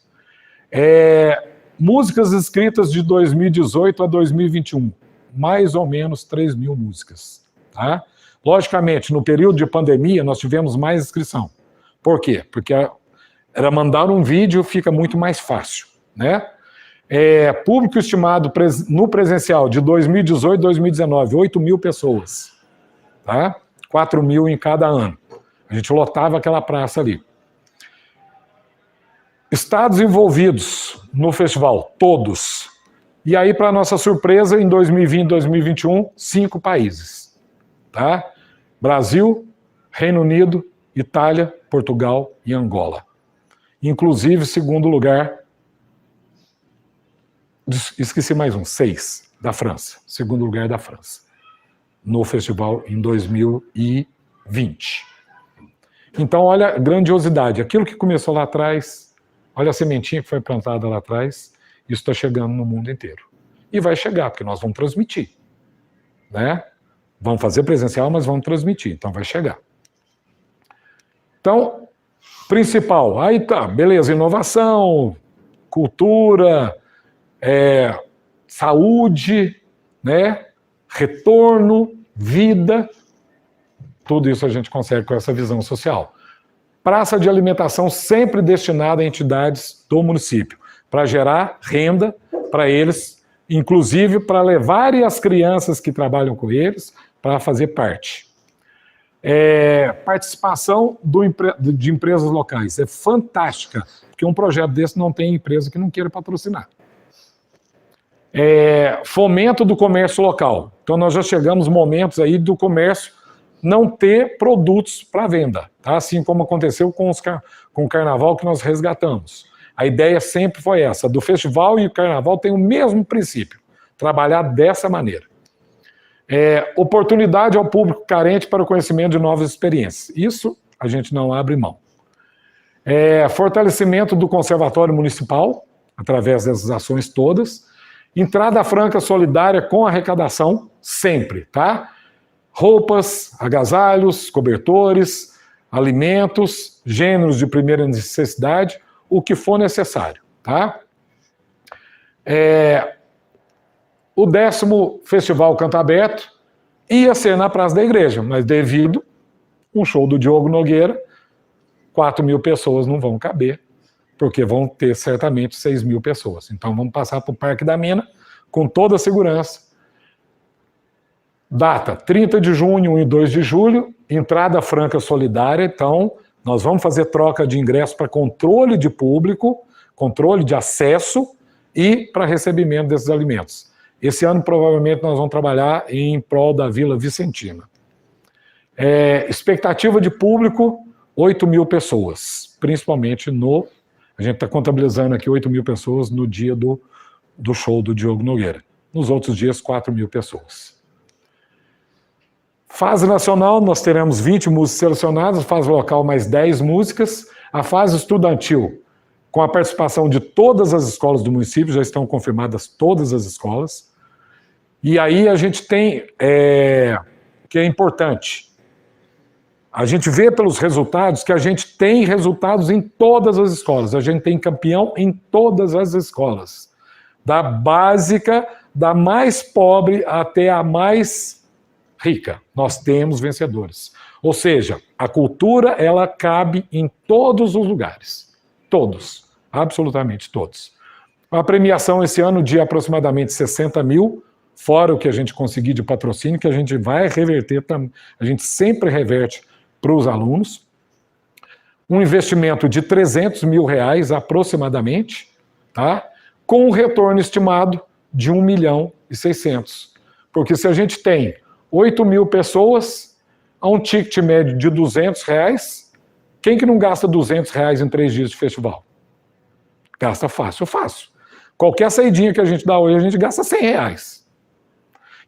Músicas escritas de 2018 a 2021. Mais ou menos 3 mil músicas. Tá? Logicamente, no período de pandemia, nós tivemos mais inscrição. Por quê? Porque era mandar um vídeo, fica muito mais fácil. Né? Público estimado no presencial de 2018 e 2019, 8 mil pessoas. Tá? 4 mil em cada ano. A gente lotava aquela praça ali. Estados envolvidos no festival, todos. E aí, para nossa surpresa, em 2020 e 2021, 5 países. Tá? Brasil, Reino Unido, Itália, Portugal e Angola. Inclusive, segundo lugar, esqueci mais um, 6, da França. Segundo lugar da França. No festival em 2020. Então, olha a grandiosidade. Aquilo que começou lá atrás, olha a sementinha que foi plantada lá atrás, isso está chegando no mundo inteiro. E vai chegar, porque nós vamos transmitir. Né? Vamos fazer presencial, mas vamos transmitir. Então, vai chegar. Então, principal. Aí tá, beleza, inovação, cultura, saúde, né? Retorno, vida, tudo isso a gente consegue com essa visão social. Praça de alimentação sempre destinada a entidades do município, para gerar renda para eles inclusive para levar as crianças que trabalham com eles para fazer parte. Participação de empresas locais é fantástica, porque um projeto desse não tem empresa que não queira patrocinar. Fomento do comércio local. Então nós já chegamos momentos aí do comércio não ter produtos para venda, tá? Assim como aconteceu com o carnaval que nós resgatamos. A ideia sempre foi essa, do festival e o carnaval tem o mesmo princípio, trabalhar dessa maneira. Oportunidade ao público carente para o conhecimento de novas experiências. Isso a gente não abre mão. Fortalecimento do Conservatório Municipal, através dessas ações todas. Entrada franca solidária com arrecadação, sempre, tá? Roupas, agasalhos, cobertores, alimentos, gêneros de primeira necessidade, o que for necessário, tá? O 10º Festival Canto Aberto ia ser na Praça da Igreja, mas devido um show do Diogo Nogueira, 4.000 pessoas não vão caber, porque vão ter certamente 6.000 pessoas. Então vamos passar para o Parque da Mina com toda a segurança. Data 30 de junho e 2 de julho, entrada franca solidária, então nós vamos fazer troca de ingressos para controle de público, controle de acesso e para recebimento desses alimentos. Esse ano, provavelmente, nós vamos trabalhar em prol da Vila Vicentina. Expectativa de público, 8.000 pessoas, principalmente no... A gente está contabilizando aqui 8.000 pessoas no dia do show do Diogo Nogueira. Nos outros dias, 4.000 pessoas. Fase nacional, nós teremos 20 músicos selecionados, fase local mais 10 músicas. A fase estudantil, com a participação de todas as escolas do município, já estão confirmadas todas as escolas. E aí a gente tem, que é importante, a gente vê pelos resultados que a gente tem resultados em todas as escolas, a gente tem campeão em todas as escolas, da básica, da mais pobre até a mais rica, nós temos vencedores. Ou seja, a cultura, ela cabe em todos os lugares, todos, absolutamente todos. A premiação esse ano de aproximadamente 60 mil, fora o que a gente conseguir de patrocínio, que a gente vai reverter, a gente sempre reverte para os alunos. Um investimento de 300 mil reais aproximadamente, tá? Com um retorno estimado de 1.600.000. Porque se a gente tem 8.000 pessoas, a um ticket médio de 200 reais, quem que não gasta 200 reais em 3 dias de festival? Gasta fácil. Qualquer saidinha que a gente dá hoje, a gente gasta 100 reais.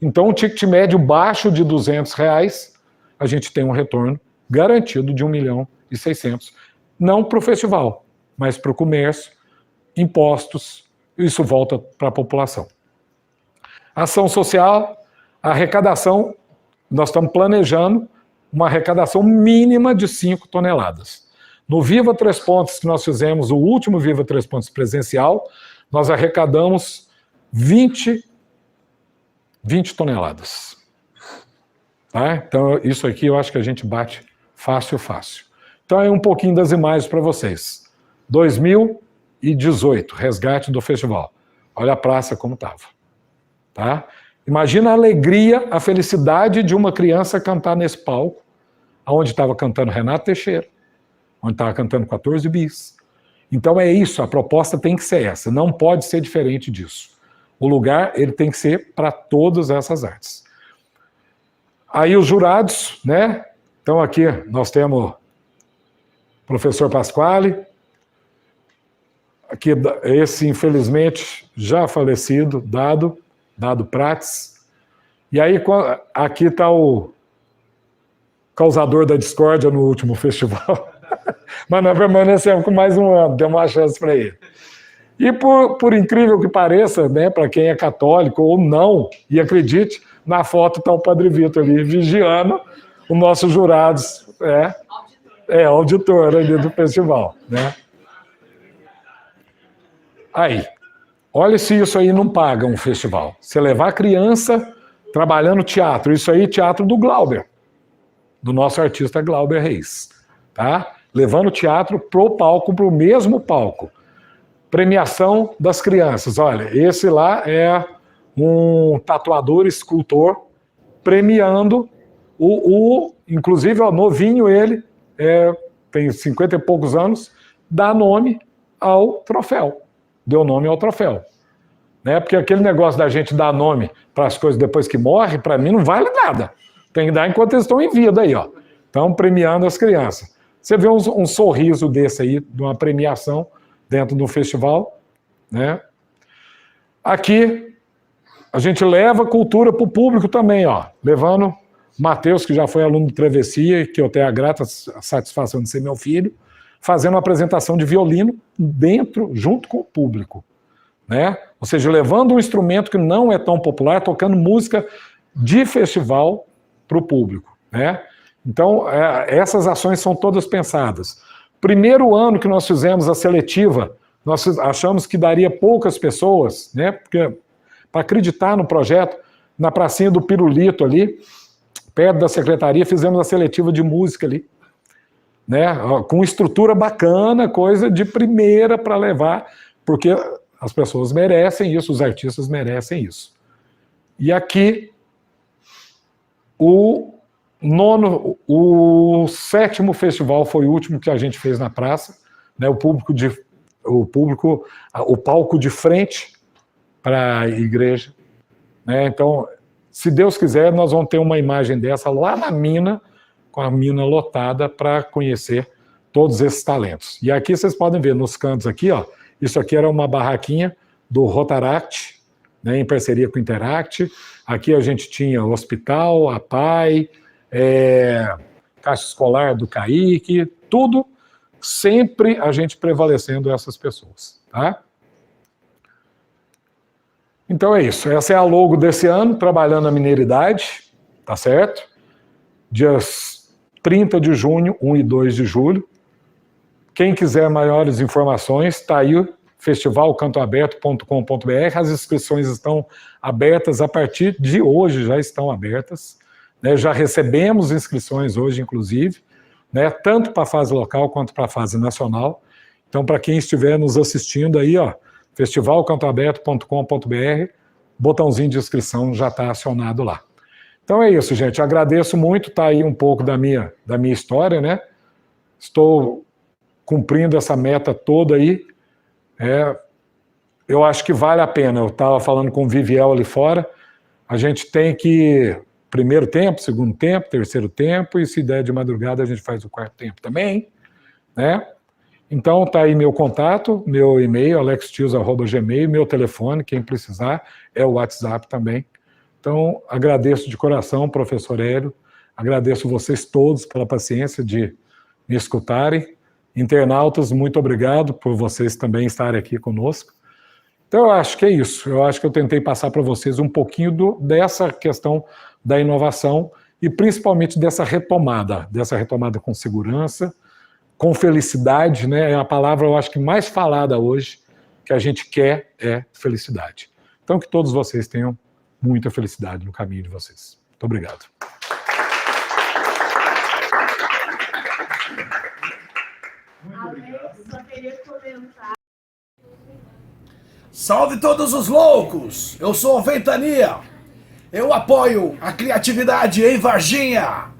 Então, um ticket médio baixo de 200 reais, a gente tem um retorno garantido de 1.600.000. Não para o festival, mas para o comércio, impostos, isso volta para a população. Ação social, arrecadação, nós estamos planejando uma arrecadação mínima de 5 toneladas. No Viva Três Pontos, que nós fizemos, o último Viva Três Pontos presencial, nós arrecadamos 20 toneladas. Tá? Então, isso aqui eu acho que a gente bate fácil. Então, é um pouquinho das imagens para vocês. 2018, resgate do festival. Olha a praça como estava. Tá? Imagina a alegria, a felicidade de uma criança cantar nesse palco, onde estava cantando Renato Teixeira, onde estava cantando 14 bis. Então é isso, a proposta tem que ser essa, não pode ser diferente disso. O lugar, ele tem que ser para todas essas artes. Aí os jurados, né? Então aqui nós temos o professor Pasquale, aqui esse infelizmente já falecido, Dado Prates. E aí aqui está o causador da discórdia no último festival. Mas nós permanecemos com mais um ano, deu uma chance para ele. E por incrível que pareça, né, para quem é católico ou não, e acredite, na foto está o Padre Vitor ali, vigiando os nossos jurados, auditor ali do festival. Né? Aí, olha se isso aí não paga um festival. Você levar a criança trabalhando teatro, isso aí teatro do Glauber, do nosso artista Glauber Reis. Tá? Levando o teatro pro palco, pro mesmo palco. Premiação das crianças. Olha, esse lá é um tatuador, escultor, premiando inclusive, ó, novinho ele, tem 50 e poucos anos, dá nome ao troféu. Deu nome ao troféu. Né? Porque aquele negócio da gente dar nome para as coisas depois que morre, para mim não vale nada. Tem que dar enquanto eles estão em vida aí, ó. Estão premiando as crianças. Você vê um sorriso desse aí, de uma premiação dentro do festival, né? Aqui, a gente leva cultura para o público também, ó. Levando Matheus, que já foi aluno de Travessia, que eu tenho a grata satisfação de ser meu filho, fazendo uma apresentação de violino junto com o público, né? Ou seja, levando um instrumento que não é tão popular, tocando música de festival para o público, né? Então, essas ações são todas pensadas. Primeiro ano que nós fizemos a seletiva, nós achamos que daria poucas pessoas, né? Porque para acreditar no projeto, na pracinha do Pirulito ali, perto da secretaria, fizemos a seletiva de música ali, né? Com estrutura bacana, coisa de primeira para levar, porque as pessoas merecem isso, os artistas merecem isso. E aqui, o 7º festival foi o último que a gente fez na praça, né? O palco de frente para a igreja, né? Então, se Deus quiser, nós vamos ter uma imagem dessa lá na mina, com a mina lotada, para conhecer todos esses talentos. E aqui vocês podem ver nos cantos aqui, ó, isso aqui era uma barraquinha do Rotaract, né, em parceria com o Interact. Aqui a gente tinha o hospital, a PAI, Caixa Escolar do CAIC, tudo sempre a gente prevalecendo essas pessoas, tá? Então é isso, essa é a logo desse ano, trabalhando na mineiridade, tá certo? Dias 30 de junho, 1 e 2 de julho. Quem quiser maiores informações, está aí, festivalcantoaberto.com.br, as inscrições estão abertas a partir de hoje, já estão abertas, né? Já recebemos inscrições hoje, inclusive, né? Tanto para a fase local quanto para a fase nacional. Então, para quem estiver nos assistindo aí, ó, festivalcantoaberto.com.br, botãozinho de inscrição já está acionado lá. Então é isso, gente, agradeço muito, tá aí um pouco da minha história, né? Estou cumprindo essa meta toda aí, eu acho que vale a pena. Eu estava falando com o Viviel ali fora, a gente tem que, primeiro tempo, segundo tempo, terceiro tempo, e se der de madrugada a gente faz o quarto tempo também, né? Então tá aí meu contato, meu e-mail, alextios@gmail, meu telefone, quem precisar, é o WhatsApp também. Então agradeço de coração, professor Hélio, agradeço vocês todos pela paciência de me escutarem. Internautas, muito obrigado por vocês também estarem aqui conosco. Então eu acho que é isso, eu acho que eu tentei passar para vocês um pouquinho dessa questão da inovação e principalmente dessa retomada com segurança, com felicidade, né? É a palavra, eu acho que mais falada hoje, que a gente quer é felicidade. Então, que todos vocês tenham muita felicidade no caminho de vocês. Muito obrigado. Alex, só queria comentar. Salve todos os loucos! Eu sou o Ventania. Eu apoio a criatividade em Varginha.